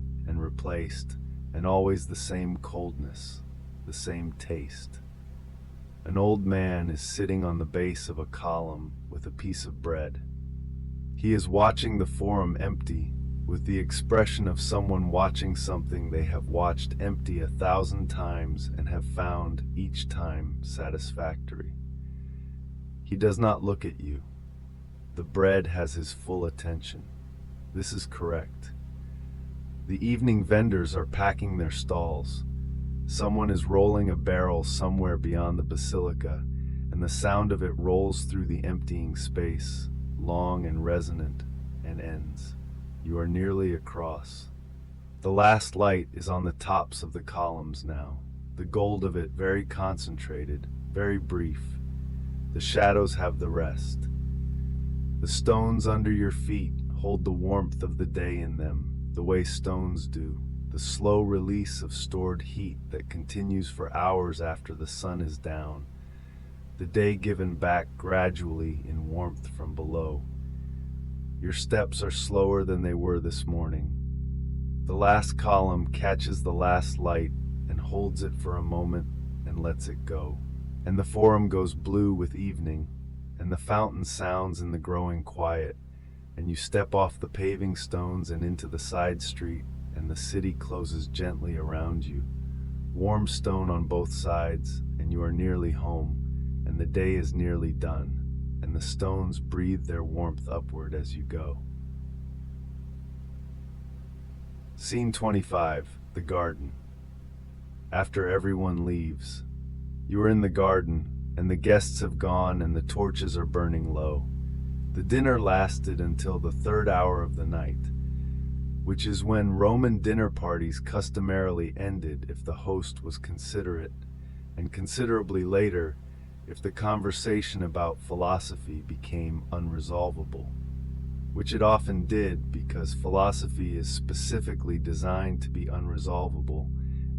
and always the same coldness, the same taste. An old man is sitting on the base of a column with a piece of bread. He is watching the Forum empty with the expression of someone watching something they have watched empty 1,000 times and have found each time satisfactory. He does not look at you. The bread has his full attention. This is correct. The evening vendors are packing their stalls. Someone is rolling a barrel somewhere beyond the basilica, and the sound of it rolls through the emptying space, long and resonant, and ends. You are nearly across. The last light is on the tops of the columns now, the gold of it very concentrated, very brief. The shadows have the rest. The stones under your feet hold the warmth of the day in them, the way stones do, the slow release of stored heat that continues for hours after the sun is down, the day given back gradually in warmth from below. Your steps are slower than they were this morning. The last column catches the last light and holds it for a moment and lets it go. And the Forum goes blue with evening, and the fountain sounds in the growing quiet, and you step off the paving stones and into the side street, and the city closes gently around you. Warm stone on both sides, and you are nearly home, and the day is nearly done, and the stones breathe their warmth upward as you go. Scene 25, the garden. After everyone leaves, you are in the garden, and the guests have gone and the torches are burning low. The dinner lasted until the third hour of the night, which is when Roman dinner parties customarily ended if the host was considerate, and considerably later if the conversation about philosophy became unresolvable, which it often did because philosophy is specifically designed to be unresolvable,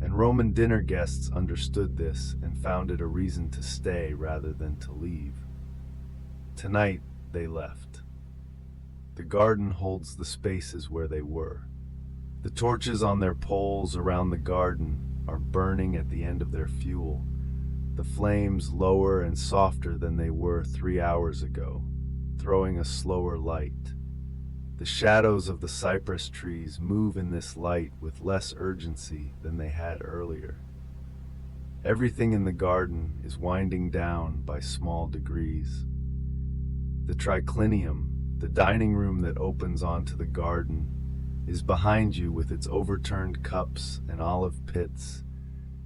and Roman dinner guests understood this and found it a reason to stay rather than to leave. Tonight, they left. The garden holds the spaces where they were. The torches on their poles around the garden are burning at the end of their fuel, the flames lower and softer than they were 3 hours ago, throwing a slower light. The shadows of the cypress trees move in this light with less urgency than they had earlier. Everything in the garden is winding down by small degrees. The triclinium, the dining room that opens onto the garden, is behind you with its overturned cups and olive pits,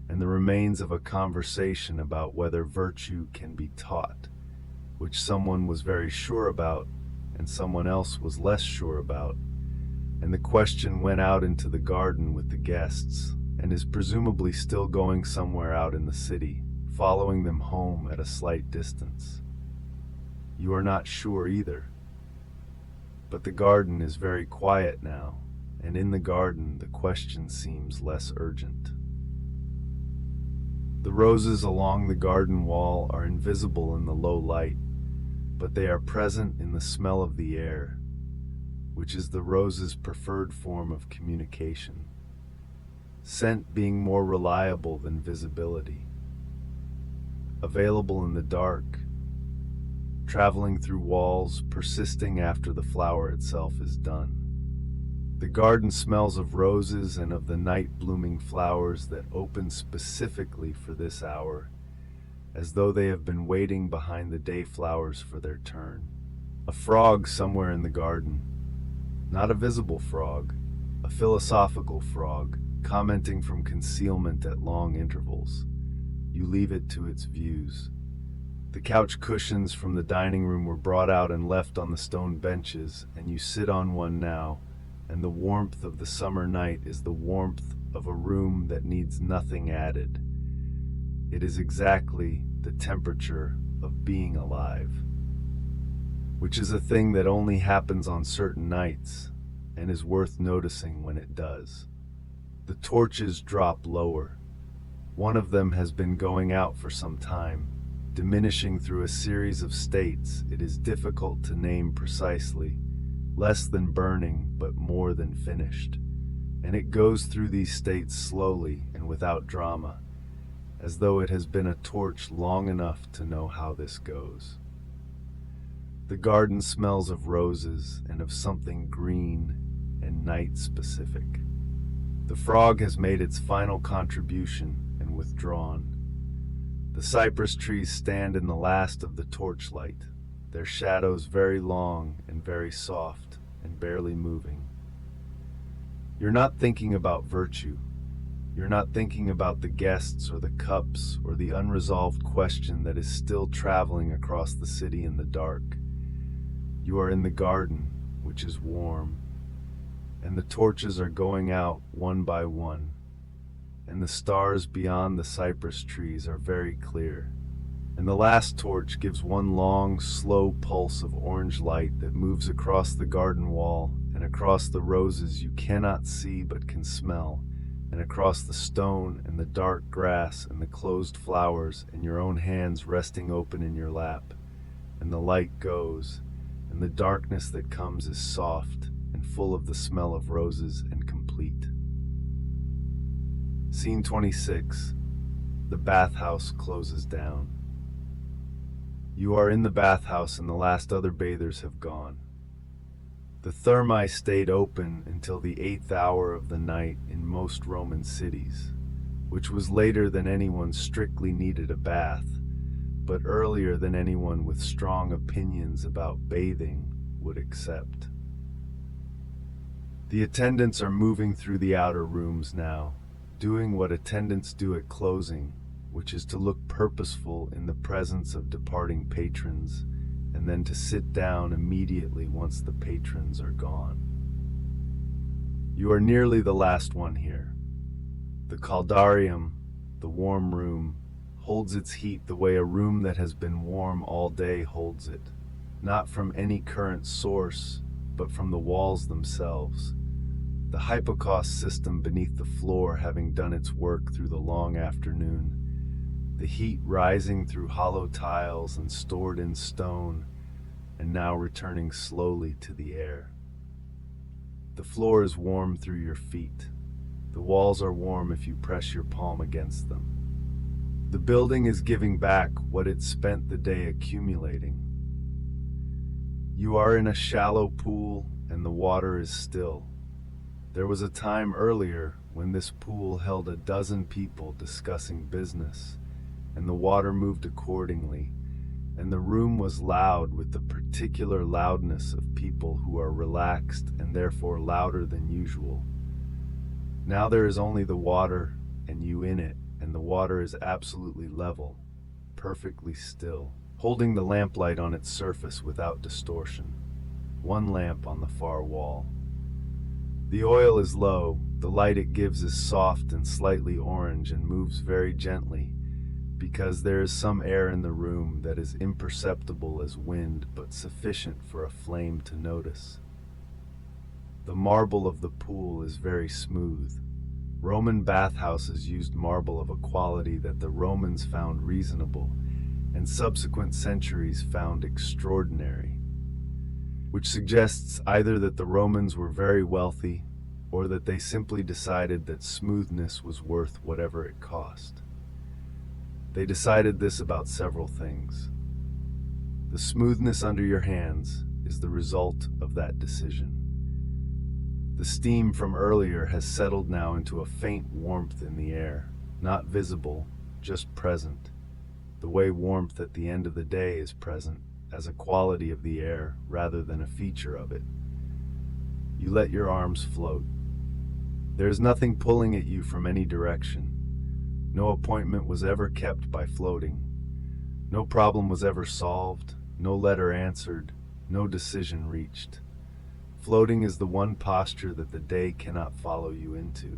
and the remains of a conversation about whether virtue can be taught, which someone was very sure about and someone else was less sure about, and the question went out into the garden with the guests, and is presumably still going somewhere out in the city, following them home at a slight distance. You are not sure either. But the garden is very quiet now, and in the garden the question seems less urgent. The roses along the garden wall are invisible in the low light, but they are present in the smell of the air, which is the rose's preferred form of communication, scent being more reliable than visibility, available in the dark, traveling through walls, persisting after the flower itself is done. The garden smells of roses and of the night-blooming flowers that open specifically for this hour, as though they have been waiting behind the day flowers for their turn. A frog somewhere in the garden, not a visible frog, a philosophical frog, commenting from concealment at long intervals. You leave it to its views. The couch cushions from the dining room were brought out and left on the stone benches, and you sit on one now, and the warmth of the summer night is the warmth of a room that needs nothing added. It is exactly the temperature of being alive, which is a thing that only happens on certain nights and is worth noticing when it does. The torches drop lower. One of them has been going out for some time, diminishing through a series of states it is difficult to name precisely, less than burning but more than finished, and it goes through these states slowly and without drama, as though it has been a torch long enough to know how this goes. The garden smells of roses and of something green and night-specific. The frog has made its final contribution and withdrawn. The cypress trees stand in the last of the torchlight, their shadows very long and very soft and barely moving. You're not thinking about virtue. You're not thinking about the guests or the cups or the unresolved question that is still traveling across the city in the dark. You are in the garden, which is warm, and the torches are going out one by one, and the stars beyond the cypress trees are very clear, and the last torch gives one long, slow pulse of orange light that moves across the garden wall and across the roses you cannot see but can smell, and across the stone and the dark grass and the closed flowers and your own hands resting open in your lap, and the light goes, and the darkness that comes is soft and full of the smell of roses and complete. Scene 26. The bathhouse closes down. You are in the bathhouse and the last other bathers have gone. The thermae stayed open until the 8th hour of the night in most Roman cities, which was later than anyone strictly needed a bath, but earlier than anyone with strong opinions about bathing would accept. The attendants are moving through the outer rooms now, doing what attendants do at closing, which is to look purposeful in the presence of departing patrons, and then to sit down immediately once the patrons are gone. You are nearly the last one here. The caldarium, the warm room, holds its heat the way a room that has been warm all day holds it, not from any current source, but from the walls themselves. The hypocaust system beneath the floor having done its work through the long afternoon, the heat rising through hollow tiles and stored in stone, and now returning slowly to the air. The floor is warm through your feet. The walls are warm if you press your palm against them. The building is giving back what it spent the day accumulating. You are in a shallow pool and the water is still. There was a time earlier when this pool held a dozen people discussing business, and the water moved accordingly, and the room was loud with the particular loudness of people who are relaxed and therefore louder than usual. Now there is only the water and you in it, and the water is absolutely level, perfectly still, holding the lamplight on its surface without distortion. One lamp on the far wall. The oil is low, the light it gives is soft and slightly orange and moves very gently, because there is some air in the room that is imperceptible as wind but sufficient for a flame to notice. The marble of the pool is very smooth. Roman bathhouses used marble of a quality that the Romans found reasonable and subsequent centuries found extraordinary, which suggests either that the Romans were very wealthy or that they simply decided that smoothness was worth whatever it cost. They decided this about several things. The smoothness under your hands is the result of that decision. The steam from earlier has settled now into a faint warmth in the air, not visible, just present, the way warmth at the end of the day is present, as a quality of the air rather than a feature of it. You let your arms float. There is nothing pulling at you from any direction. No appointment was ever kept by floating. No problem was ever solved, no letter answered, no decision reached. Floating is the one posture that the day cannot follow you into.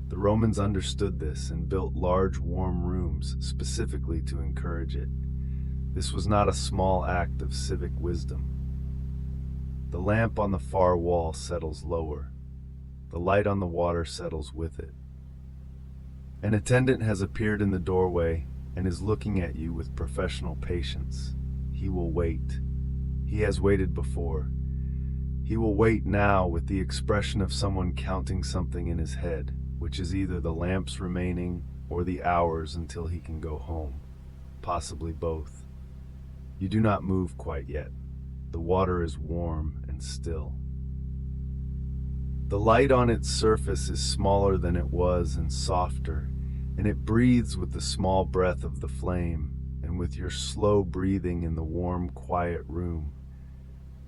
The Romans understood this and built large warm rooms specifically to encourage it. This was not a small act of civic wisdom. The lamp on the far wall settles lower. The light on the water settles with it. An attendant has appeared in the doorway and is looking at you with professional patience. He will wait. He has waited before. He will wait now with the expression of someone counting something in his head, which is either the lamps remaining or the hours until he can go home, possibly both. You do not move quite yet. The water is warm and still. The light on its surface is smaller than it was and softer, and it breathes with the small breath of the flame and with your slow breathing in the warm, quiet room,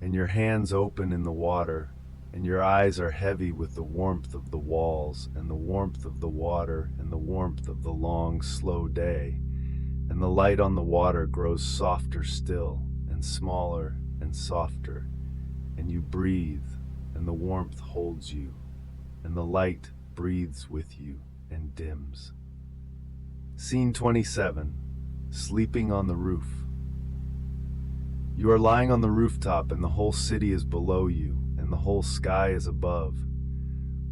and your hands open in the water, and your eyes are heavy with the warmth of the walls and the warmth of the water and the warmth of the long, slow day. And the light on the water grows softer still, and smaller and softer, and you breathe, and the warmth holds you, and the light breathes with you and dims. Scene 27. Sleeping on the roof. You are lying on the rooftop, and the whole city is below you, and the whole sky is above.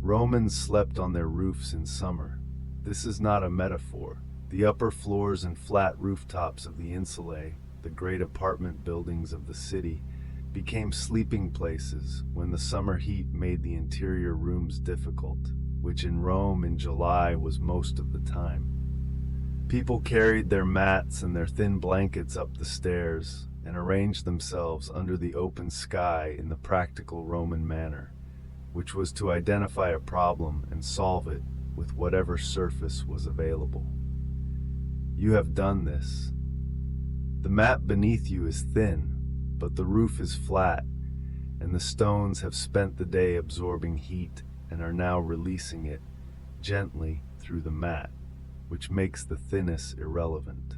Romans slept on their roofs in summer. This is not a metaphor. The upper floors and flat rooftops of the insulae, the great apartment buildings of the city, became sleeping places when the summer heat made the interior rooms difficult, which in Rome in July was most of the time. People carried their mats and their thin blankets up the stairs and arranged themselves under the open sky in the practical Roman manner, which was to identify a problem and solve it with whatever surface was available. You have done this. The mat beneath you is thin, but the roof is flat, and the stones have spent the day absorbing heat and are now releasing it gently through the mat, which makes the thinness irrelevant.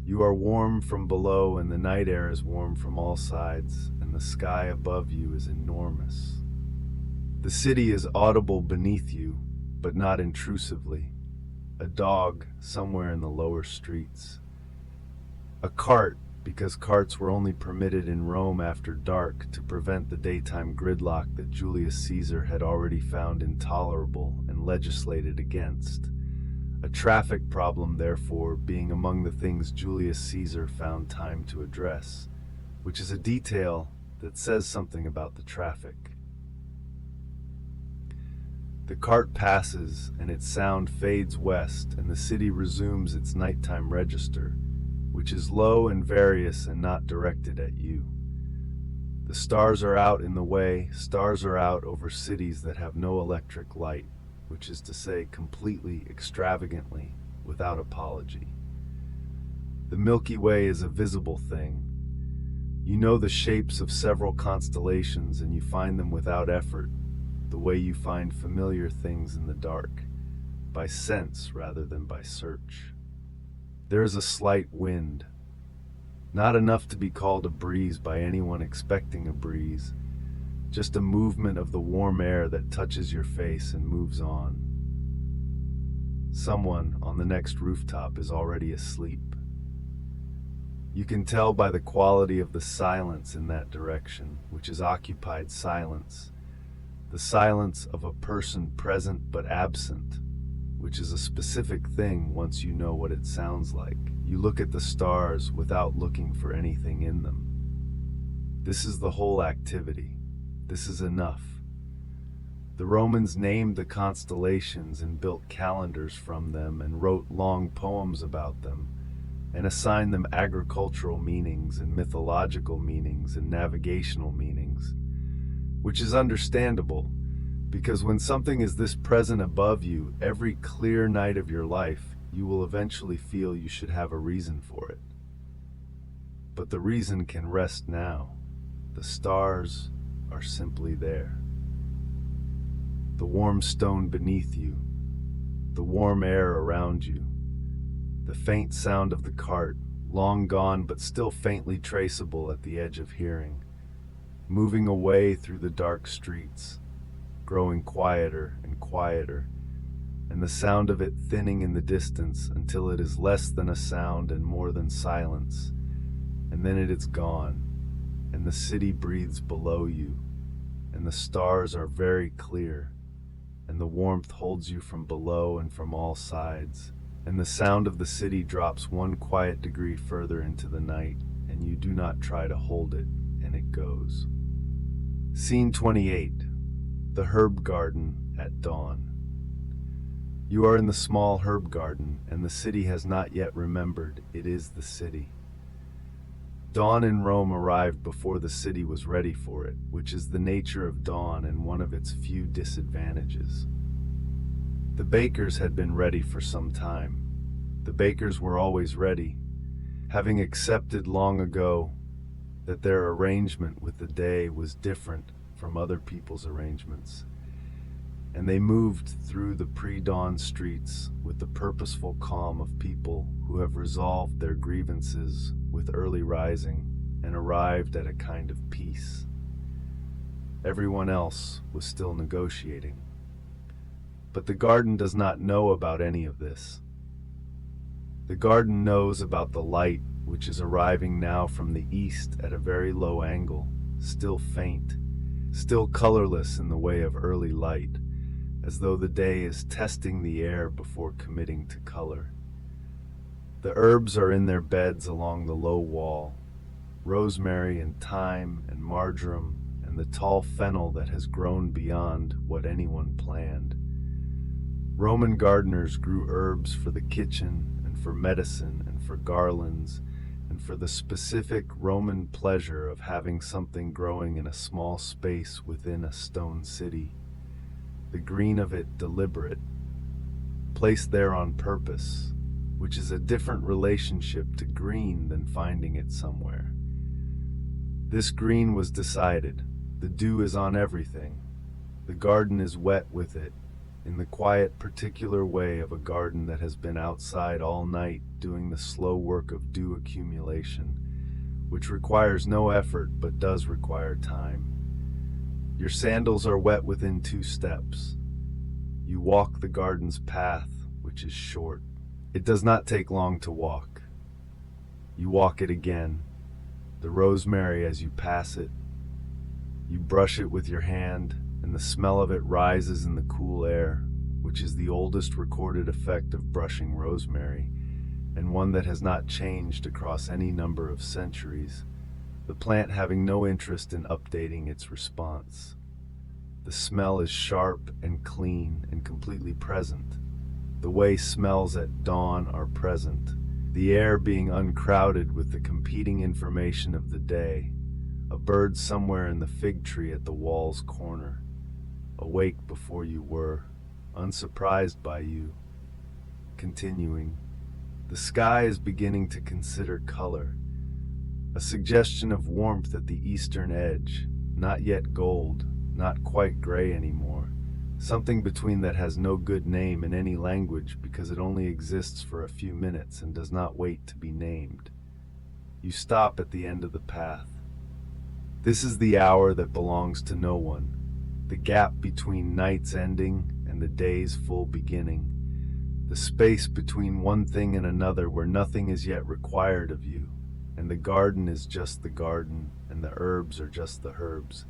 You are warm from below, and the night air is warm from all sides, and the sky above you is enormous. The city is audible beneath you, but not intrusively. A dog somewhere in the lower streets. A cart, because carts were only permitted in Rome after dark to prevent the daytime gridlock that Julius Caesar had already found intolerable and legislated against. A traffic problem, therefore, being among the things Julius Caesar found time to address, which is a detail that says something about the traffic. The cart passes, and its sound fades west, and the city resumes its nighttime register, which is low and various and not directed at you. The stars are out in the way, stars are out over cities that have no electric light, which is to say completely, extravagantly, without apology. The Milky Way is a visible thing. You know the shapes of several constellations, and you find them without effort, the way you find familiar things in the dark, by sense rather than by search. There is a slight wind, not enough to be called a breeze by anyone expecting a breeze, just a movement of the warm air that touches your face and moves on. Someone on the next rooftop is already asleep. You can tell by the quality of the silence in that direction, which is occupied silence, the silence of a person present but absent, which is a specific thing once you know what it sounds like. You look at the stars without looking for anything in them. This is the whole activity. This is enough. The Romans named the constellations and built calendars from them and wrote long poems about them and assigned them agricultural meanings and mythological meanings and navigational meanings, which is understandable, because when something is this present above you every clear night of your life, you will eventually feel you should have a reason for it. But the reason can rest now. The stars are simply there. The warm stone beneath you, the warm air around you, the faint sound of the cart, long gone but still faintly traceable at the edge of hearing, moving away through the dark streets, growing quieter and quieter, and the sound of it thinning in the distance until it is less than a sound and more than silence, and then it is gone, and the city breathes below you, and the stars are very clear, and the warmth holds you from below and from all sides, and the sound of the city drops one quiet degree further into the night, and you do not try to hold it, and it goes. Scene 28. The herb garden at dawn. You are in the small herb garden, and the city has not yet remembered it is the city. Dawn in Rome arrived before the city was ready for it, which is the nature of dawn and one of its few disadvantages. The bakers had been ready for some time. The bakers were always ready, having accepted long ago that their arrangement with the day was different from other people's arrangements, and they moved through the pre-dawn streets with the purposeful calm of people who have resolved their grievances with early rising and arrived at a kind of peace. Everyone else was still negotiating. But the garden does not know about any of this. The garden knows about the light which is arriving now from the east at a very low angle, still faint, still colorless in the way of early light, as though the day is testing the air before committing to color. The herbs are in their beds along the low wall, rosemary and thyme and marjoram and the tall fennel that has grown beyond what anyone planned. Roman gardeners grew herbs for the kitchen and for medicine and for garlands and for the specific Roman pleasure of having something growing in a small space within a stone city, the green of it deliberate, placed there on purpose, which is a different relationship to green than finding it somewhere. This green was decided. The dew is on everything. The garden is wet with it, in the quiet, particular way of a garden that has been outside all night doing the slow work of dew accumulation, which requires no effort but does require time. Your sandals are wet within 2 steps. You walk the garden's path, which is short. It does not take long to walk. You walk it again, the rosemary as you pass it. You brush it with your hand, and the smell of it rises in the cool air, which is the oldest recorded effect of brushing rosemary, and one that has not changed across any number of centuries, the plant having no interest in updating its response. The smell is sharp and clean and completely present. The way smells at dawn are present, the air being uncrowded with the competing information of the day. A bird somewhere in the fig tree at the wall's corner, awake before you were, unsurprised by you. Continuing, the sky is beginning to consider color, a suggestion of warmth at the eastern edge, not yet gold, not quite gray anymore, something between that has no good name in any language because it only exists for a few minutes and does not wait to be named. You stop at the end of the path. This is the hour that belongs to no one, the gap between night's ending and the day's full beginning, the space between one thing and another where nothing is yet required of you, and the garden is just the garden, and the herbs are just the herbs,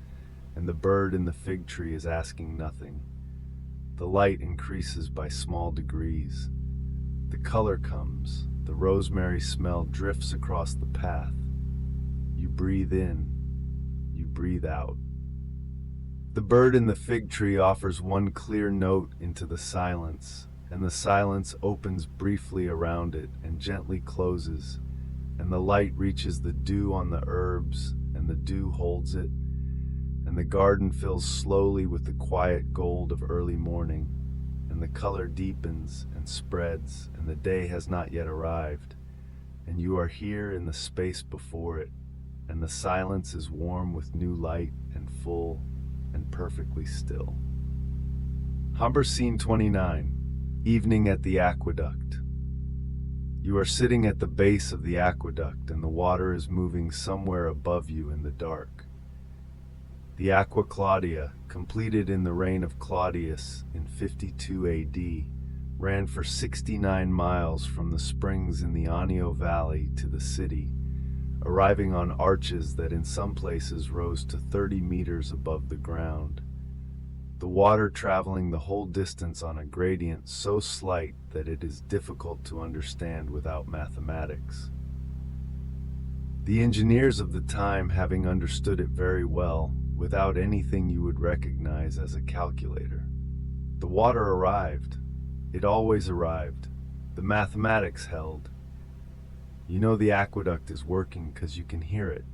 and the bird in the fig tree is asking nothing. The light increases by small degrees. The color comes, the rosemary smell drifts across the path. You breathe in, you breathe out. The bird in the fig tree offers one clear note into the silence, and the silence opens briefly around it and gently closes, and the light reaches the dew on the herbs, and the dew holds it, and the garden fills slowly with the quiet gold of early morning, and the color deepens and spreads, and the day has not yet arrived, and you are here in the space before it, and the silence is warm with new light and full and perfectly still. Humber Scene 29, Evening at the Aqueduct. You are sitting at the base of the aqueduct, and the water is moving somewhere above you in the dark. The Aqua Claudia, completed in the reign of Claudius in 52 AD, ran for 69 miles from the springs in the Anio Valley to the city, arriving on arches that in some places rose to 30 meters above the ground. The water traveling the whole distance on a gradient so slight that it is difficult to understand without mathematics. The engineers of the time having understood it very well, without anything you would recognize as a calculator. The water arrived. It always arrived. The mathematics held. You know the aqueduct is working because you can hear it,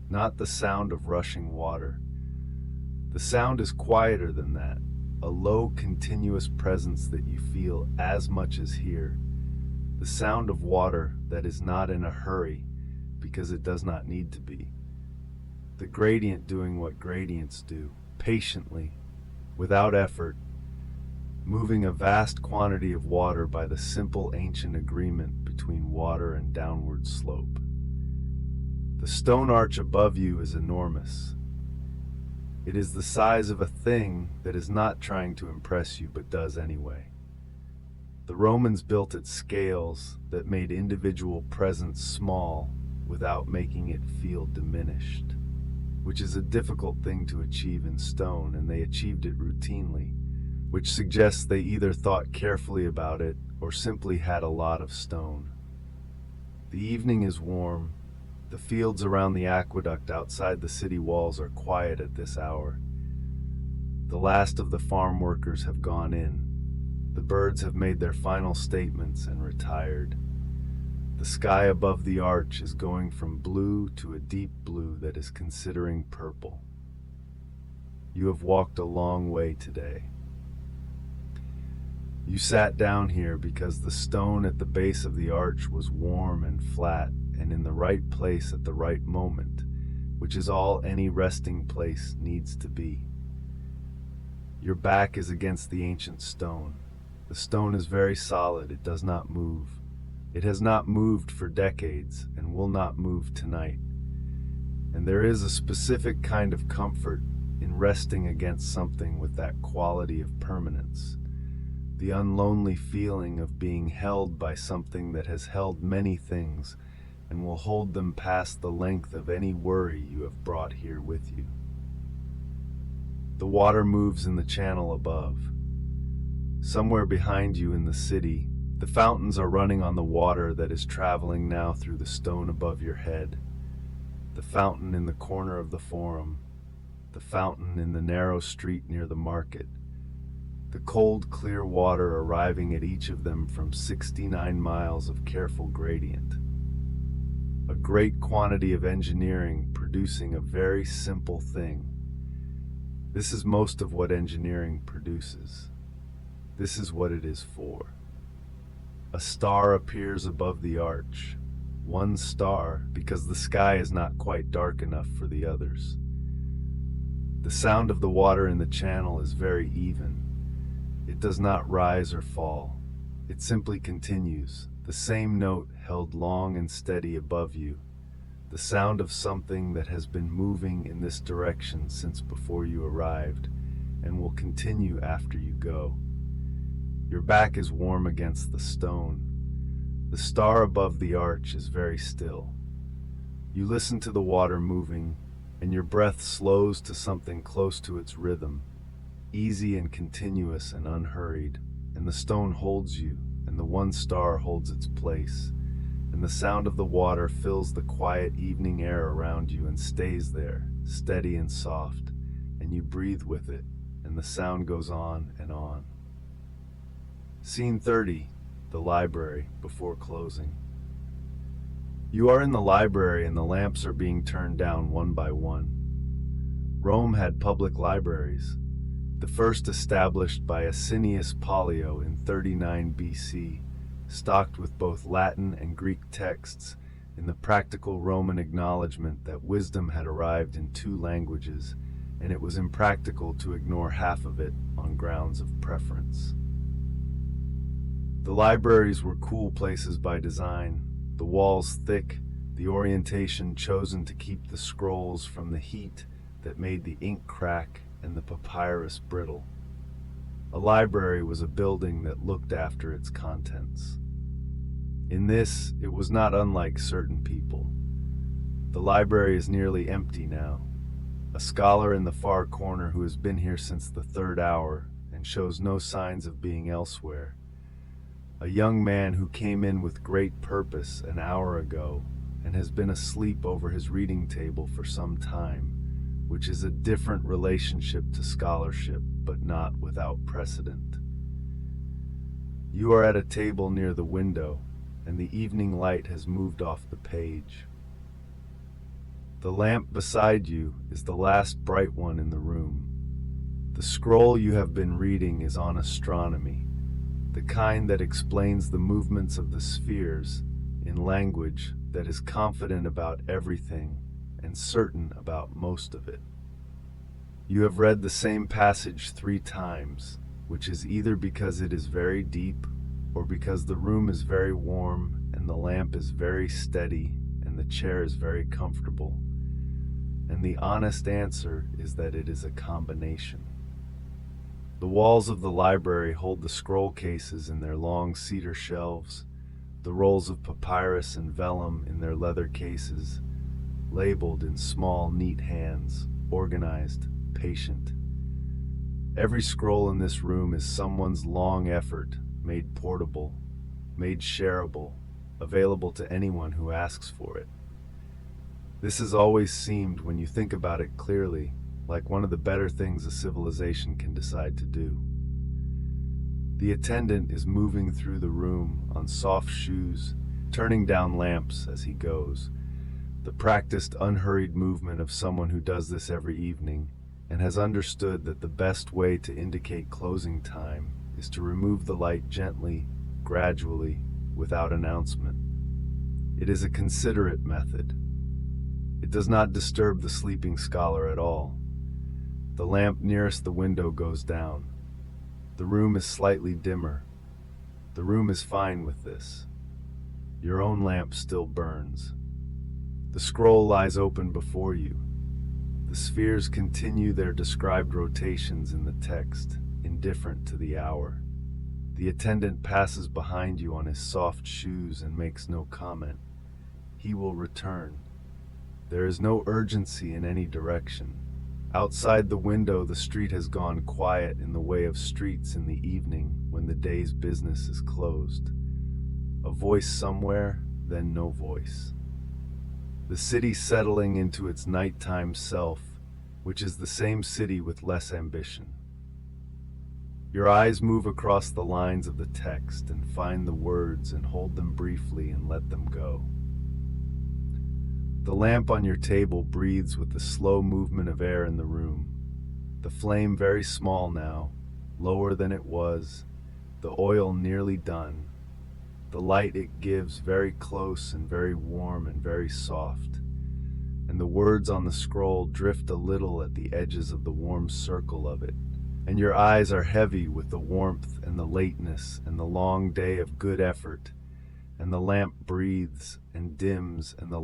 not the sound of rushing water. The sound is quieter than that, a low, continuous presence that you feel as much as hear. The sound of water that is not in a hurry because it does not need to be. The gradient doing what gradients do, patiently, without effort, moving a vast quantity of water by the simple ancient agreement between water and downward slope. The stone arch above you is enormous. It is the size of a thing that is not trying to impress you but does anyway. The Romans built at scales that made individual presence small without making it feel diminished, which is a difficult thing to achieve in stone, and they achieved it routinely, which suggests they either thought carefully about it or simply had a lot of stone. The evening is warm. The fields around the aqueduct outside the city walls are quiet at this hour. The last of the farm workers have gone in. The birds have made their final statements and retired. The sky above the arch is going from blue to a deep blue that is considering purple. You have walked a long way today. You sat down here because the stone at the base of the arch was warm and flat and in the right place at the right moment, which is all any resting place needs to be. Your back is against the ancient stone. The stone is very solid, it does not move. It has not moved for decades and will not move tonight. And there is a specific kind of comfort in resting against something with that quality of permanence. The unlonely feeling of being held by something that has held many things and will hold them past the length of any worry you have brought here with you. The water moves in the channel above. Somewhere behind you in the city, the fountains are running on the water that is traveling now through the stone above your head. The fountain in the corner of the forum, the fountain in the narrow street near the market, the cold, clear water arriving at each of them from 69 miles of careful gradient. A great quantity of engineering producing a very simple thing. This is most of what engineering produces. This is what it is for. A star appears above the arch. One star, because the sky is not quite dark enough for the others. The sound of the water in the channel is very even. It does not rise or fall. It simply continues, the same note held long and steady above you, the sound of something that has been moving in this direction since before you arrived, and will continue after you go. Your back is warm against the stone. The star above the arch is very still. You listen to the water moving, and your breath slows to something close to its rhythm, easy and continuous and unhurried, and the stone holds you, and the one star holds its place, and the sound of the water fills the quiet evening air around you and stays there, steady and soft, and you breathe with it, and the sound goes on and on. Scene 30, the library, before closing. You are in the library and the lamps are being turned down one by one. Rome had public libraries, the first established by Asinius Pollio in 39 BC, stocked with both Latin and Greek texts in the practical Roman acknowledgement that wisdom had arrived in two languages, and it was impractical to ignore half of it on grounds of preference. The libraries were cool places by design, the walls thick, the orientation chosen to keep the scrolls from the heat that made the ink crack and the papyrus brittle. A library was a building that looked after its contents. In this, it was not unlike certain people. The library is nearly empty now. A scholar in the far corner who has been here since the third hour and shows no signs of being elsewhere. A young man who came in with great purpose an hour ago and has been asleep over his reading table for some time, which is a different relationship to scholarship, but not without precedent. You are at a table near the window, and the evening light has moved off the page. The lamp beside you is the last bright one in the room. The scroll you have been reading is on astronomy, the kind that explains the movements of the spheres in language that is confident about everything and certain about most of it. You have read the same passage 3 times, which is either because it is very deep or because the room is very warm and the lamp is very steady and the chair is very comfortable. And the honest answer is that it is a combination. The walls of the library hold the scroll cases in their long cedar shelves, the rolls of papyrus and vellum in their leather cases, labeled in small, neat hands, organized, patient. Every scroll in this room is someone's long effort, made portable, made shareable, available to anyone who asks for it. This has always seemed, when you think about it clearly, like one of the better things a civilization can decide to do. The attendant is moving through the room on soft shoes, turning down lamps as he goes, the practiced, unhurried movement of someone who does this every evening and has understood that the best way to indicate closing time is to remove the light gently, gradually, without announcement. It is a considerate method. It does not disturb the sleeping scholar at all. The lamp nearest the window goes down. The room is slightly dimmer. The room is fine with this. Your own lamp still burns. The scroll lies open before you. The spheres continue their described rotations in the text, indifferent to the hour. The attendant passes behind you on his soft shoes and makes no comment. He will return. There is no urgency in any direction. Outside the window, the street has gone quiet in the way of streets in the evening when the day's business is closed. A voice somewhere, then no voice. The city settling into its nighttime self, which is the same city with less ambition. Your eyes move across the lines of the text and find the words and hold them briefly and let them go. The lamp on your table breathes with the slow movement of air in the room. The flame very small now, lower than it was, the oil nearly done. The light it gives very close and very warm and very soft. And the words on the scroll drift a little at the edges of the warm circle of it. And your eyes are heavy with the warmth and the lateness and the long day of good effort. And the lamp breathes and dims and the